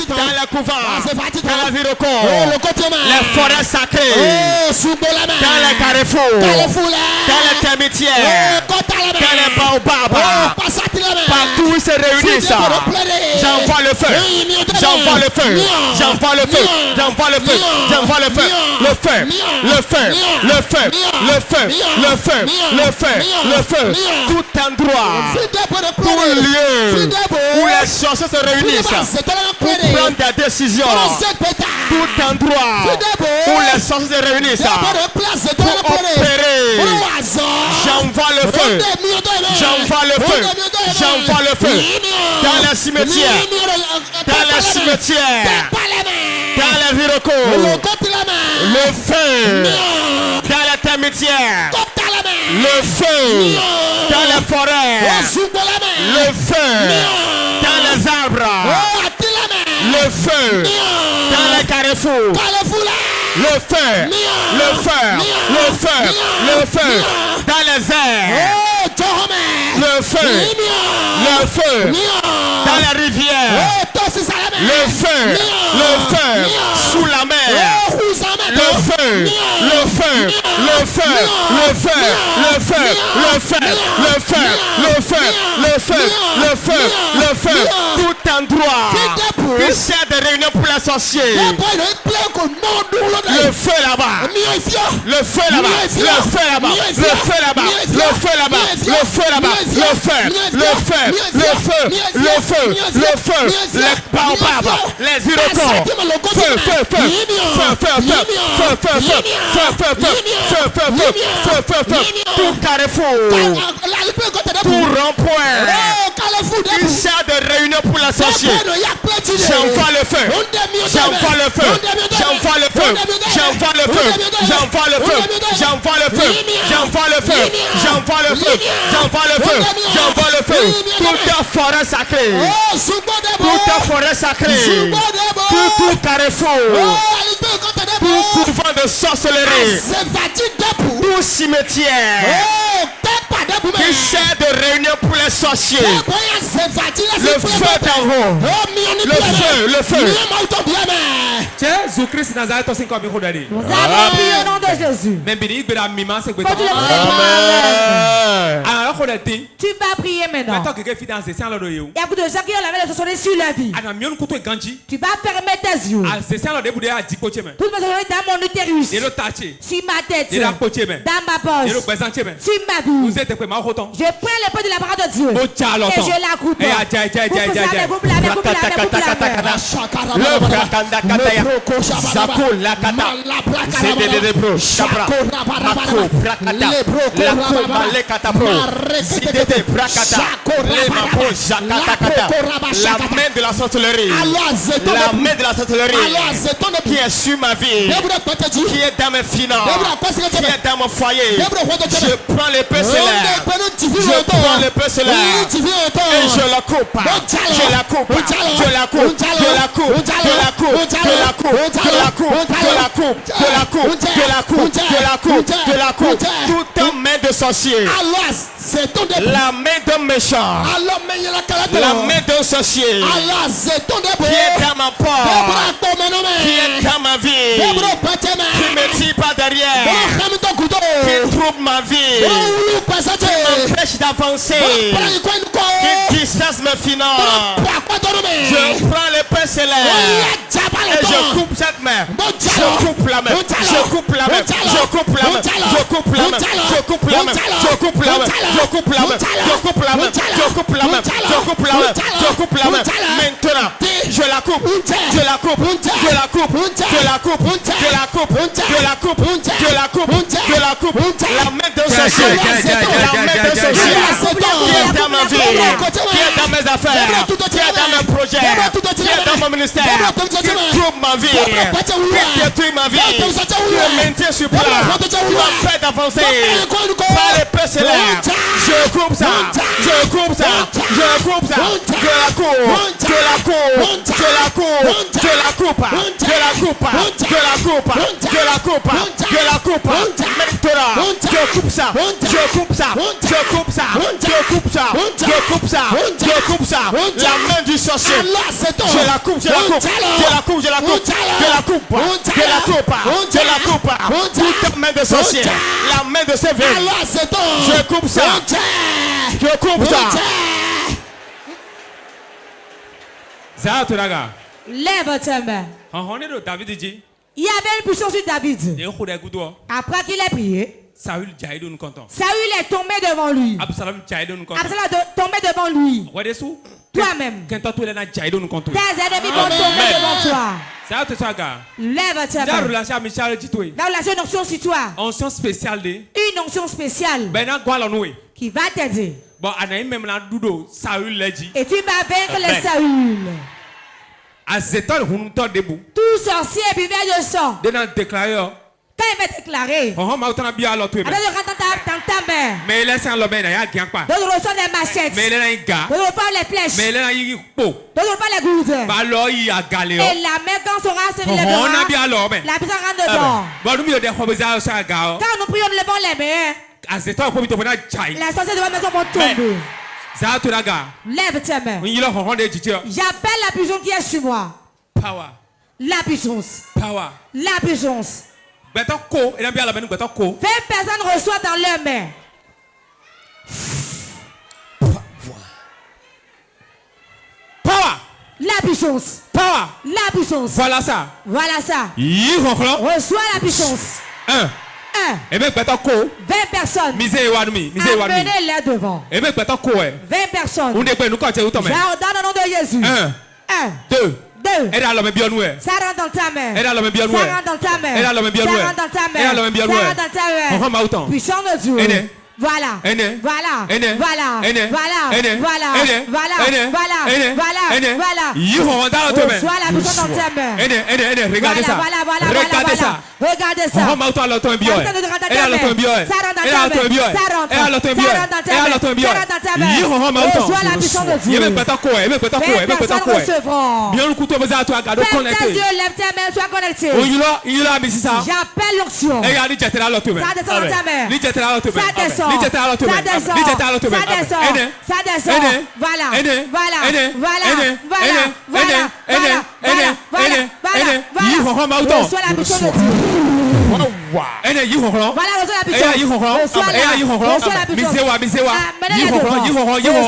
dans la couvent, dans la ville de corps, les forêts sacrées, dans les carrefours, dans les termitières, dans les baobabs. Partout où ils se réunissent, j'envoie le feu, j'envoie le feu, j'envoie le feu, j'envoie le feu, j'envoie le feu, le feu, le feu, le feu, le feu, le feu, le feu, le feu, tout endroit, tout lieu où les sorciers se réunissent pour prendre des décisions, tout endroit où les sorciers se réunissent pour opérer, j'envoie le feu, j'envoie le feu. J'envoie le feu dans les cimetières, dans les cimetières, dans les virocos, le feu dans les termitières, le feu dans les forêts, le feu dans les arbres, le feu dans les carrefours, le feu, le feu, le feu, le feu dans les airs. Le feu, le feu, dans la rivière, le feu, sous la mer, le feu, feu, le feu, le feu, le feu, le feu, le feu, le feu, le feu, le feu, le feu, tout endroit qui sert de réunion pour les sorciers. Le feu là-bas, le feu là-bas, le feu là-bas, le feu là-bas, le feu là-bas, le feu là-bas, le feu, le feu, le feu, le feu, le feu, les baobabs, les irocos, feu, feu, feu, feu, feu, feu, feu, feu, feu, feu, feu, feu, feu, feu, feu, feu, tout carrefour, tout rond-point, qui sert de réunion pour la sorcière. J'envoie le feu, j'envoie le feu, j'envoie le feu, j'envoie le feu, j'envoie le feu, j'envoie le feu, j'envoie le feu, j'envoie le feu, j'envoie le feu, j'envoie le feu, toute forêt sacrée, toute forêt sacrée, tout carrefour, tout couvent de sorcellerie, tout cimetière qui sert de réunion pour les sorciers. Le feu d'en haut, le feu, le feu. Jésus-Christ Nazareth aussi comme il faut dire. Nous allons prier au nom de Jésus. Même bien il va mimar c'est quoi? Alors on a dit. Tu vas prier maintenant. Maintenant quelqu'un fait danser c'est alors il y a beaucoup de gens qui ont la main de se sur la vie. Tu vas fermer tes yeux. C'est ça alors de bouder à 10 côtés même. Tout le monde est dans mon utérus. Et le taché. Sur ma tête. Et la côté même. Dans ma poche. Et le présenté même. Sur ma boue. Vous êtes prêts ma roton. Je prends le peu de la parole de Dieu. Et je la coupe. Et la main de la sorcellerie, la main de la sorcellerie qui est sur ma vie, qui est dans mes finances, qui est dans mon foyer. Je prends l'épée céleste, je prends l'épée céleste et je la coupe, je la coupe, je la coupe, je la coupe, je la coupe, je la coupe, je la coupe, je la coupe, je la coupe, je la coupe, je la coupe, je la coupe, toute main de sorcier, la main d'un méchant, la main d'un sorcier qui est dans ma porte, qui est dans ma vie, qui me tire par derrière, qui trouble ma vie, qui m'empêche d'avancer, qui distrace mes finances. Je prends l'épée céleste et je coupe cette main, je coupe la main, je coupe la main, je coupe la main, je coupe la main, je coupe la main, je coupe la main, je coupe la main, je coupe la main, je coupe la main, je coupe la main, je coupe la main. Maintenant, je la coupe, je la coupe, je la coupe, je la coupe, je la coupe, je la coupe, je la coupe, je la coupe. La main de sorcier, la main de sorcier qui est dans ma vie, qui est dans mes affaires, qui est dans mes projets, qui est dans mon ministère, qui trouve ma vie, qui détruit ma vie, qui me maintient sur place, qui m'empêche d'avancer. Par l'épée céleste, je coupe ça, je coupe ça, je coupe ça, je la coupe, je la coupe, je la coupe, je la coupe, je la coupe, je la coupe, je la coupe, je la coupe. Maintenant, je coupe ça, je coupe ça, je coupe ça, je coupe ça, je coupe ça, je coupe ça. La main du sorcier, je la coupe, je la coupe, je la coupe, je la coupe, je la coupe, je la coupe, je la coupe. Toute main de sorcier, la main de ses veines, je coupe ça, je coupe ça. Lève ta main. Il y avait une puissance sur David. Après qu'il ait prié, Saül est tombé devant lui. Absalom est tombé devant lui. Toi-même. Tes ennemis vont tomber devant toi. Lève ta main. La relation une onction sur toi. Une onction spéciale qui va t'aider. Et tu vas vaincre les Saül. Tout sorcier buveur de sang. Quand il va déclarer, alors tu rentres dans ta main. D'autres reçoivent des machettes. D'autres reçoivent les flèches. D'autres reçoivent les gourdes. Et la main quand sera se lèvera, la puissance rentre dedans. Quand nous prions, nous levons les mains. Les sorciers de votre maison vont tomber. Lève tes mains. J'appelle la puissance qui est sur moi. Power. La puissance. Power. La puissance. 20 personnes reçoivent dans leurs mains. Power. La puissance. Power. La puissance. Voilà ça. Voilà ça. Reçoit la puissance. 1. Et bien, 20 personnes. Amenez-les devant. Et bien, 20 personnes. J'ordonne au nom de Jésus. 1. 2. Ça rentre dans ta main. Ça rentre dans ta main. Ça rentre dans ta main. Puissant de Dieu. Voilà. Voilà. Reçois la puissance dans ta main. Regardez ça. Regardez ça. Ça rentre dans ta main. Reçois la puissance de Dieu. Lève tes mains, sois connecté. J'appelle l'onction. Ça descend dans ta main. Ça descend. Voilà. Reçois la puissance de Dieu. Voilà, reçois la puissance. Reçois la puissance. Reçois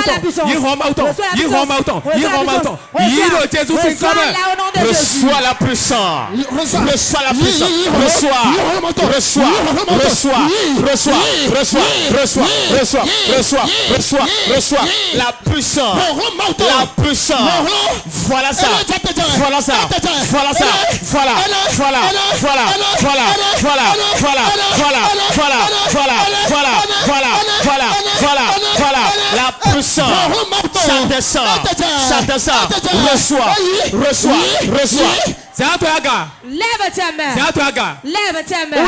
la puissance. Reçois la puissance. Reçois la puissance. La puissance. Voilà ça. Voilà ça. Voilà ça. Voilà. La puissance. Ça descend. Reçois. Lève ta main.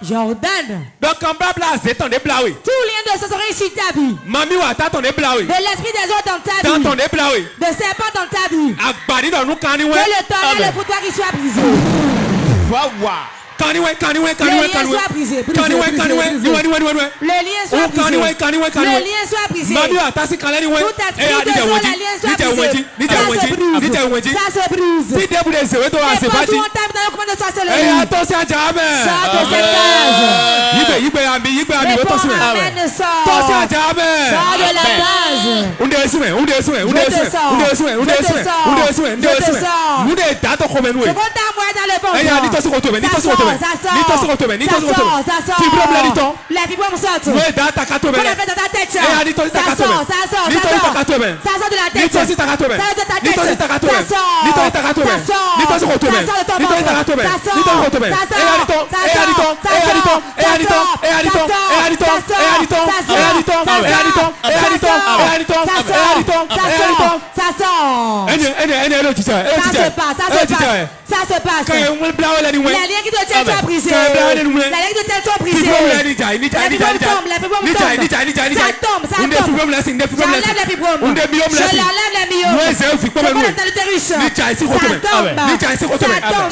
J'ordonne. Tout lien de sorcellerie sur ta vie. De l'esprit des autres dans ta vie. De serpent dans ta vie. Que le temps et le foutoir qui soit brisé. Le lien soit brisé. Le lien soit brisé. Tout esprit de la lien soit brisé. Ça se brise. Les partout on tape dans le coin de sorcellerie. Attention à Jamais. Sors de cette case. Les porcs amènent le sort. Sors de la case. Je te sors. Ça sort. Les fibromes sortent. On a fait dans ta tête. Ça sort de la tête. Ça sort de ta tête. Ça se passe. Les liens qui te tiennent sont brisés. Les liens qui te tiennent sont brisés. Les fibromes tombent. Ça tombe. J'enlève les fibromes. Je l'enlève les myomes. Je prends l'utérus. Ça tombe.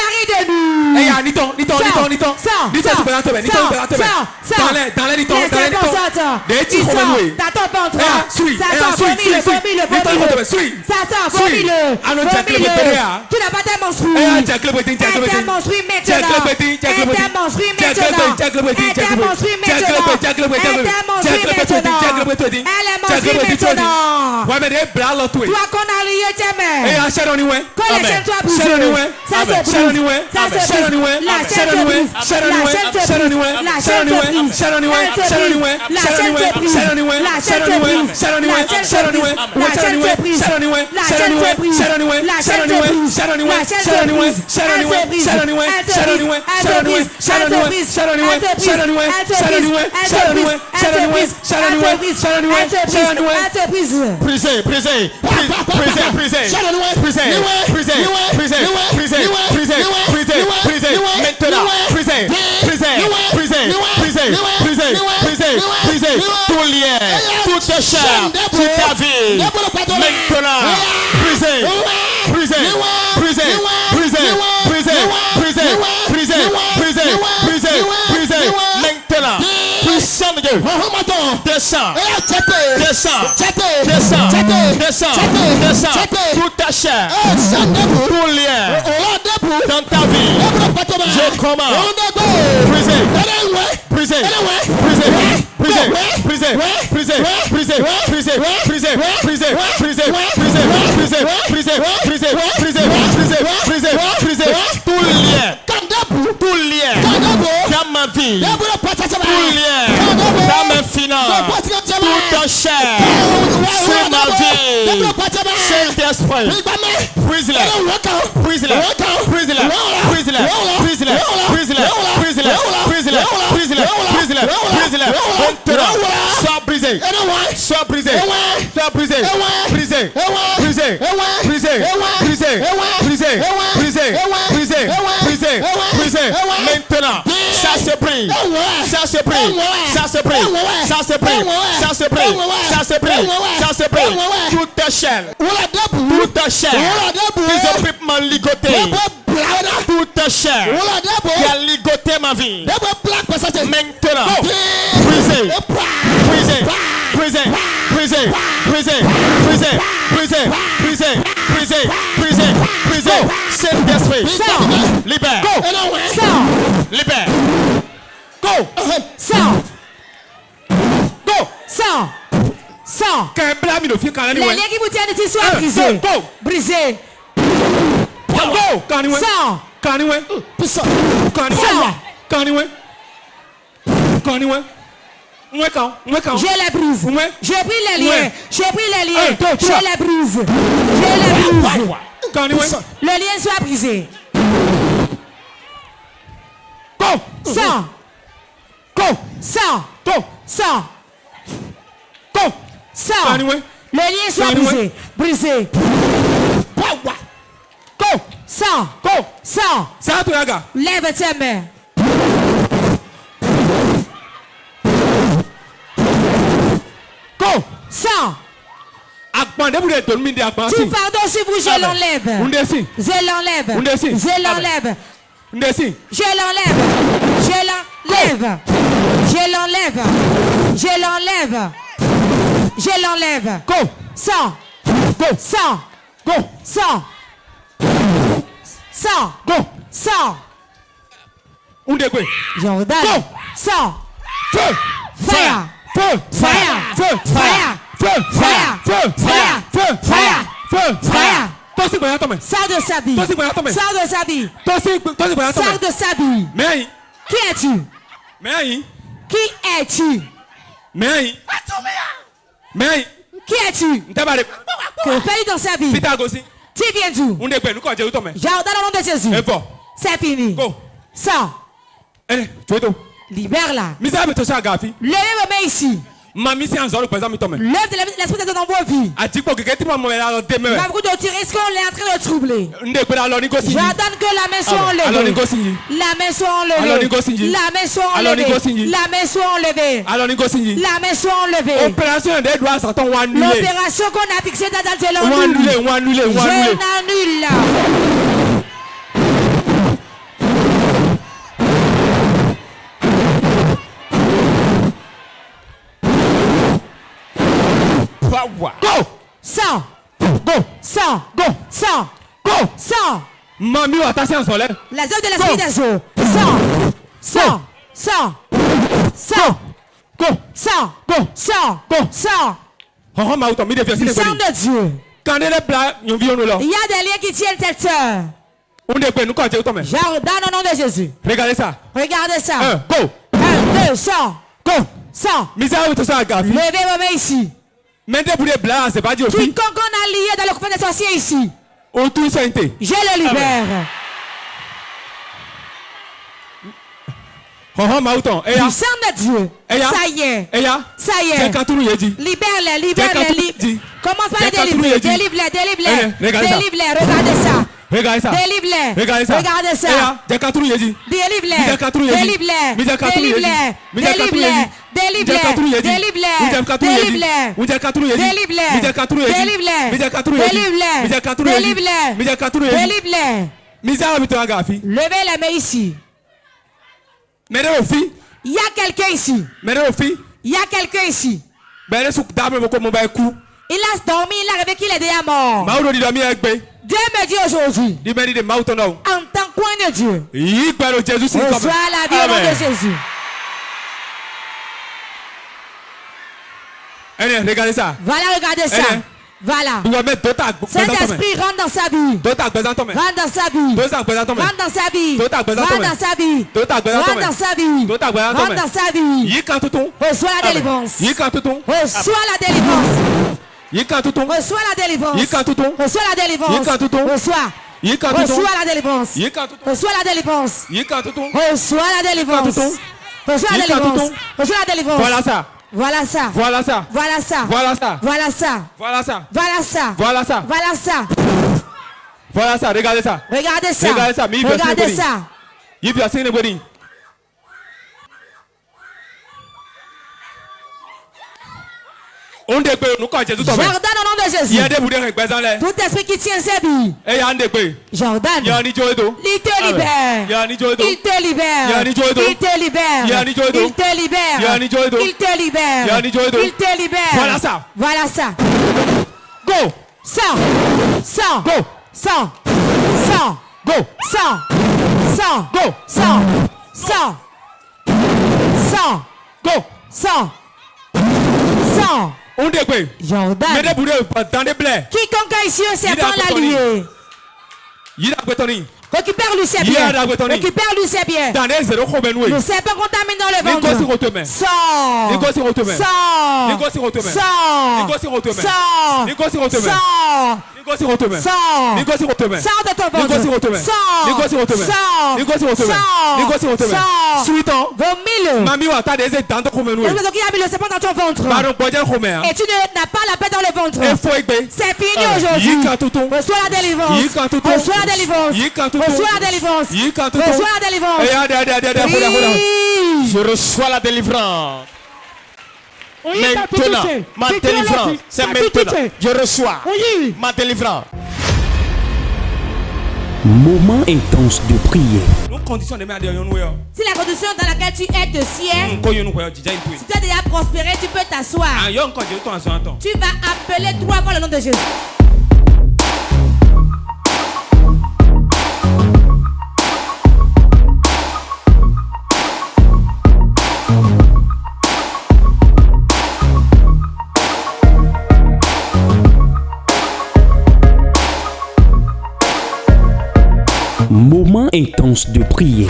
Marie de nous. Tu n'as pas démonstrué. Tout lien, toute chair, toute ta vie. Maintenant, brisé. Descends. Toute ta chair. Tout lien. Dans ta vie. Je commande. Briser. Tout lien dans ma vie, tout lien dans mes finances, toute ta chair sur ma vie, Saint-Esprit, brise-le, maintenant, sois brisé, maintenant, ça se brise, toute ta chair, ils ont pu ligoter, toute ta chair, qui a ligoté ma vie, maintenant, brisez, Saint-Esprit, libère, libère, go, Les liens qui vous tiennent ici soient brisés. Je les brise. J'ai pris les liens. Je les brise. Le lien soit brisé. Le lien soit brisé. Lève tes mains. Tout pardon sur vous, je l'enlève. Je l'enlève. Jordan. Fire. Sors de sa vie. Qui es-tu? Que fais-tu dans sa vie? Tu viens d'où? Jordan, au nom de Jésus. C'est fini. Sors. Libère-la. Levez vos mains ici. Lève l'esprit de dans vos vies. Beaucoup de tirs, est-ce qu'on est en train de troubler? J'attends que la main soit enlevée. L'opération qu'on a fixée dans le je l'annule. Sors. Mamie, attention sur l'air. Les œuvres de l'esprit des eaux. Sors. Sang de Dieu. Il y a des liens qui tiennent cette sœur. Jordan, au nom de Jésus. Regardez ça. 1, 2, sors. Levez vos mains ici. Quiconque on a lié dans le couvent des sorciers ici, je le libère. Du sang de Dieu. Ça y est. Libère-les. Commence par les délivrer. Délivre-les. Regardez ça. Délivre-les. Regardez ça. Délivre-les. Levez les mains ici. Il y a quelqu'un ici Il y a quelqu'un ici. Il a dormi, il a rêvé qu'il est déjà mort. Dieu me dit aujourd'hui, en tant que de Dieu, reçois la vie au nom de Jésus. Regardez ça. Voilà, regardez ça. Voilà. Saint-Esprit rentre dans sa vie. Rentre dans sa vie. Rentre dans sa vie. Rentre dans sa vie. Rentre dans sa vie. Rentre dans sa vie. Reçois la délivrance. Reçois la délivrance. Reçois la délivrance. Reçois la délivrance. Reçois. Reçois la délivrance. Reçois la délivrance. Reçois la délivrance. Reçois la délivrance. Reçois la délivrance. Voilà ça. Voilà ça. Voilà ça. Voilà ça. Voilà ça. Voilà ça. Voilà ça. Voilà ça. Voilà ça. Voilà ça. Voilà ça. Regardez ça. Regardez ça. Regardez ça. Regardez ça. If you are seeing anybody. J'ordonne au nom de Jésus. Tout esprit qui tient ses billes. J'ordonne. Il te libère. Il te libère. Il te libère. Il te libère. Il te libère. Il te libère. Voilà ça. Voilà ça. Go. Sors. Sors. Go. Sors. Sors. Go. Sors. Sors. Go. Sors. Sors. Sors. Go. Sors. Sors. Jordan. Quiconque a ici un serpent l'a lié. Récupère-lui ses biens. Récupère-lui ses biens. Le serpent contamine dans le ventre. Sors. Sors. Sors. Sors. Sors de ton ventre. Sors. Vomis-le. Donc il a mis le serpent dans ton ventre. Et tu n'as pas la paix dans le ventre. C'est fini aujourd'hui. Reçois la délivrance. Reçois la délivrance. Reçois la délivrance. Reçois la délivrance. Je reçois la délivrance. Maintenant, ma délivrance, c'est maintenant. Je reçois ma délivrance. Moment intense de prière. Si la condition dans laquelle tu es te sied, si tu as déjà prospéré, tu peux t'asseoir. Tu vas appeler 3 fois le nom de Jésus. Moment intense de prière.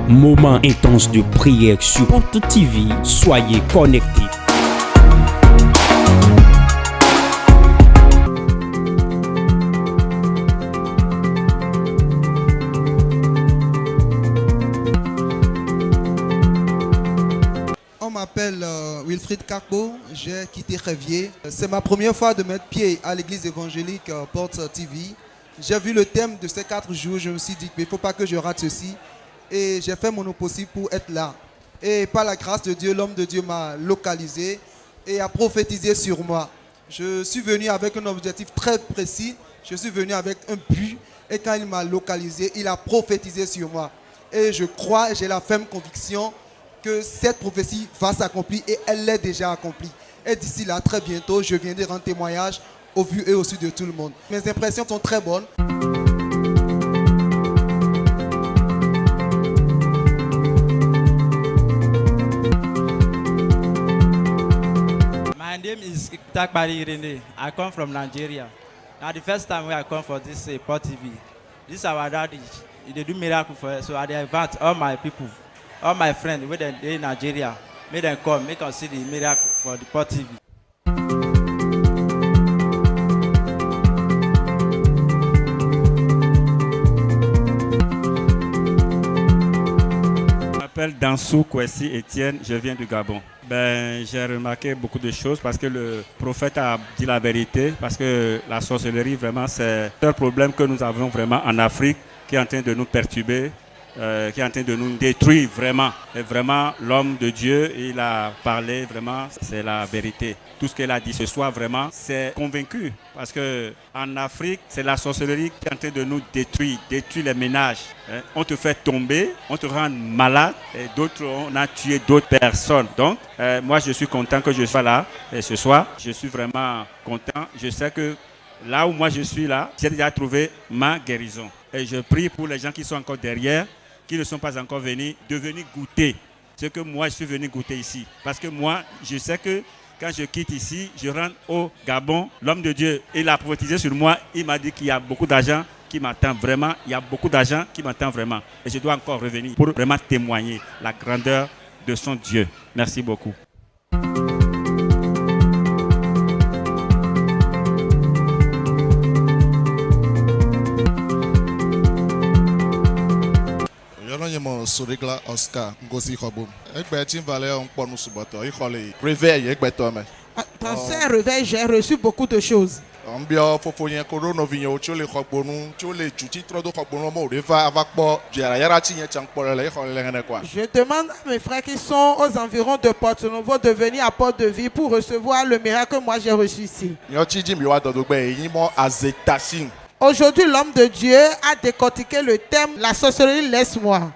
Moment intense de prière sur Porte TV. Soyez connectés. Je m'appelle Wilfried Kakbo, j'ai quitté Révier. C'est ma première fois de mettre pied à l'église évangélique Porte TV. J'ai vu le thème de ces 4 jours, je me suis dit qu'il ne faut pas que je rate ceci. Et j'ai fait mon possible pour être là. Et par la grâce de Dieu, l'homme de Dieu m'a localisé et a prophétisé sur moi. Je suis venu avec un objectif très précis, je suis venu avec un but. Et quand il m'a localisé, il a prophétisé sur moi. Et je crois et j'ai la ferme conviction que cette prophétie va s'accomplir et elle l'est déjà accomplie. Et d'ici là, très bientôt, je viendrai rendre témoignage au vu et au su de tout le monde. Mes impressions sont très bonnes. My name is Takbari Irene. I come from Nigeria. Now the first time when I come for this Port TV, this is our daddy. They do miracle for us. So I invite all my people, all my friends within Nigeria, make them come, make us see the miracle for the Port TV. Je m'appelle Dansou Kwesi Etienne, je viens du Gabon. J'ai remarqué beaucoup de choses parce que le prophète a dit la vérité, parce que la sorcellerie, vraiment, c'est un problème que nous avons vraiment en Afrique qui est en train de nous perturber. qui est en train de nous détruire vraiment. Et vraiment, l'homme de Dieu, il a parlé vraiment, c'est la vérité. Tout ce qu'elle a dit ce soir, vraiment, c'est convaincu. Parce qu'en Afrique, c'est la sorcellerie qui est en train de nous détruire les ménages. On te fait tomber, on te rend malade, et d'autres, on a tué d'autres personnes. Donc, moi, je suis content que je sois là. Et ce soir, je suis vraiment content. Je sais que là où moi je suis là, j'ai déjà trouvé ma guérison. Et je prie pour les gens qui sont encore derrière, qui ne sont pas encore venus, de venir goûter ce que moi je suis venu goûter ici. Parce que moi, je sais que quand je quitte ici, je rentre au Gabon. L'homme de Dieu, il a prophétisé sur moi. Il m'a dit qu'il y a beaucoup d'argent qui m'attend vraiment. Il y a beaucoup d'argent qui m'attend vraiment. Et je dois encore revenir pour vraiment témoigner la grandeur de son Dieu. Merci beaucoup. Sorigla Oscar Ngozi Khobum. Réveil, dans ce réveil, j'ai reçu beaucoup de choses. Je demande à mes frères qui sont aux environs de Porto Novo de venir à Port-de-Vie pour recevoir le miracle que moi j'ai reçu ici. Aujourd'hui, l'homme de Dieu a décortiqué le thème « La sorcellerie, laisse-moi ».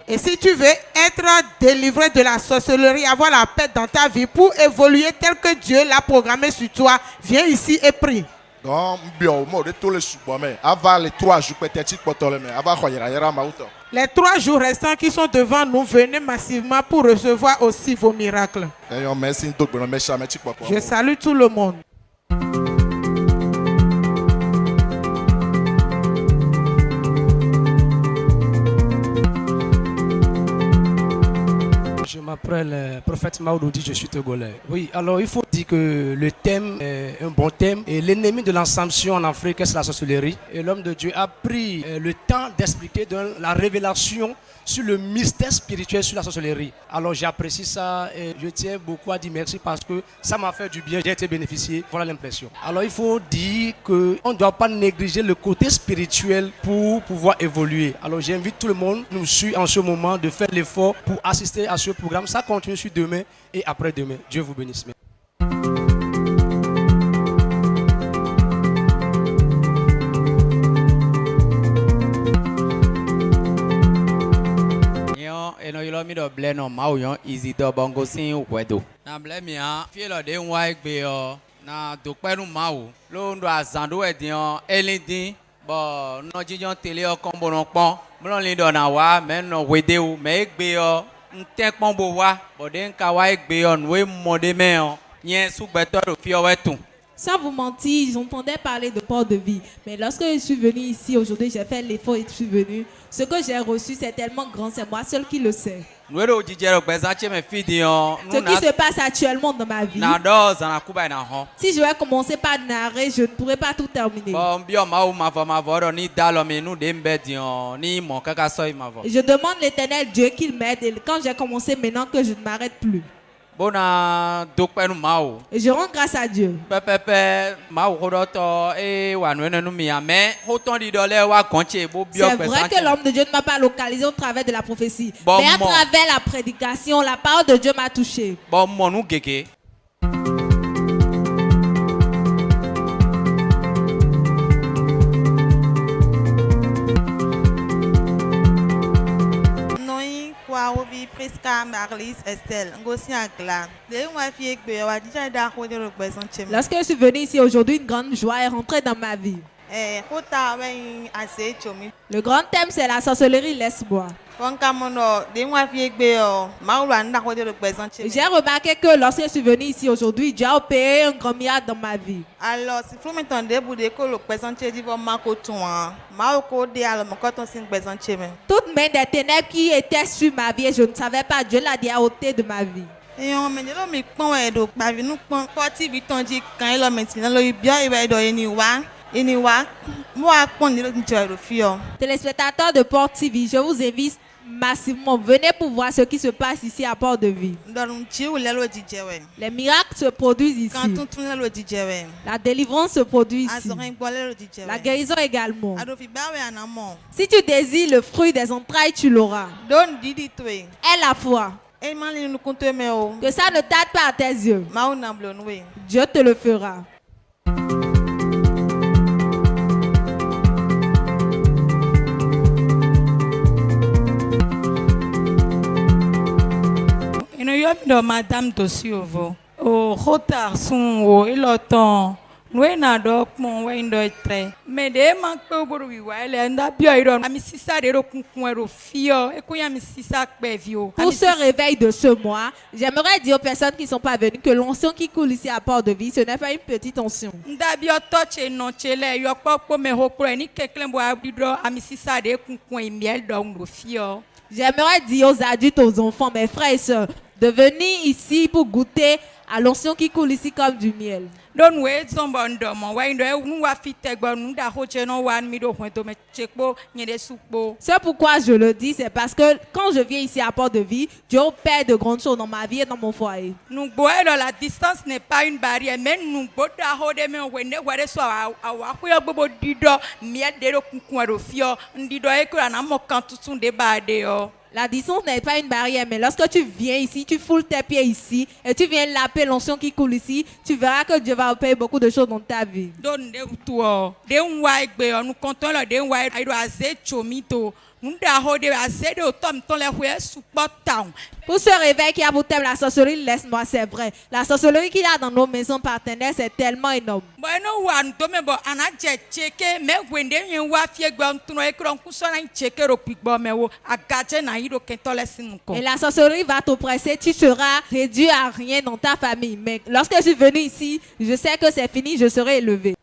Et si tu veux être délivré de la sorcellerie, avoir la paix dans ta vie pour évoluer tel que Dieu l'a programmé sur toi, viens ici et prie. Les 3 jours restants qui sont devant nous, venez massivement pour recevoir aussi vos miracles. Je salue tout le monde. Je m'appelle le prophète Maoudoudi, je suis togolais. Oui, alors il faut dire que le thème est un bon thème. Et l'ennemi de l'Assomption en Afrique, c'est la sorcellerie. Et l'homme de Dieu a pris le temps d'expliquer la révélation sur le mystère spirituel sur la sorcellerie. Alors j'apprécie ça et je tiens beaucoup à dire merci parce que ça m'a fait du bien, j'ai été bénéficié. Voilà l'impression. Alors il faut dire qu'on ne doit pas négliger le côté spirituel pour pouvoir évoluer. Alors j'invite tout le monde, nous suit en ce moment, de faire l'effort pour assister à ce programme. Ça continue sur demain et après-demain. Dieu vous bénisse. eno yilo mi do ble no ma oyan easy do bongo sin wedo na ble mi an fi lo de nwa egbe o na do peru ma o lo ndo azando edian elindin bo no jijon tele o kon bono pon mo lin do na wa me no wede o me egbe o nte pon bo wa bo de nka wa egbe o nwe mode me o yen sugbeto do fi o wetun. Sans vous mentir, j'entendais parler de Port-de-Vie. Mais lorsque je suis venue ici aujourd'hui, j'ai fait l'effort et je suis venue. Ce que j'ai reçu, c'est tellement grand, c'est moi seul qui le sais. Ce qui se passe actuellement dans ma vie. Si je vais commencer par narrer, je ne pourrai pas tout terminer. Je demande l'Éternel Dieu qu'il m'aide. Et quand j'ai commencé, maintenant que je ne m'arrête plus. Et je rends grâce à Dieu. C'est vrai que l'homme de Dieu ne m'a pas localisé au travers de la prophétie. Mais à travers la prédication, la parole de Dieu m'a touché. Lorsque je suis venue ici aujourd'hui, une grande joie est rentrée dans ma vie. Le grand thème, c'est la sorcellerie, laisse-moi. J'ai remarqué que lorsque je suis venue ici aujourd'hui, Dieu a opéré un grand miracle dans ma vie. Toute main des ténèbres qui étaient sur ma vie, et je ne savais pas, Dieu l'a dit à ôter de ma vie. Téléspectateurs de Port TV, je vous invite massivement. Venez pour voir ce qui se passe ici à Port-de-Vie. Les miracles se produisent ici. La délivrance se produit ici. La guérison également. Si tu désires le fruit des entrailles, tu l'auras. Aie la foi. Que ça ne tarde pas à tes yeux. Dieu te le fera. Madame Dosiovo, au retard son et l'automne, nous n'adore mon window très. Mais des manques au bruit, elle est un bion, à Mississa de Rocuero, Fio, et qu'on y a Mississa Bevio. Pour ce réveil de ce mois, j'aimerais dire aux personnes qui ne sont pas venues que l'onction qui coule ici à Port-de-Vie, ce n'est pas une petite onction. D'abio touch non chele, yo pas me recroire ni quelqu'un boit du droit à Mississa de Cuncun miel dans le Fio. J'aimerais dire aux adultes, aux enfants, mes frères et sœurs, de venir ici pour goûter à l'onction qui coule ici comme du miel. C'est pourquoi je le dis, c'est parce que quand je viens ici à Port-de-Vie, Dieu opère de grandes choses dans ma vie et dans mon foyer. La distance n'est pas une barrière, mais nous La distance n'est pas une barrière, mais lorsque tu viens ici, tu foules tes pieds ici et tu viens laper l'onction qui coule ici, tu verras que Dieu va opérer beaucoup de choses dans ta vie. Pour ce réveil qui a pour thème la sorcellerie, laisse-moi, c'est vrai. La sorcellerie qu'il y a dans nos maisons partenaires, c'est tellement énorme. Et la sorcellerie va t'oppresser, tu seras réduit à rien dans ta famille. Mais lorsque je suis venu ici, je sais que c'est fini, je serai élevé.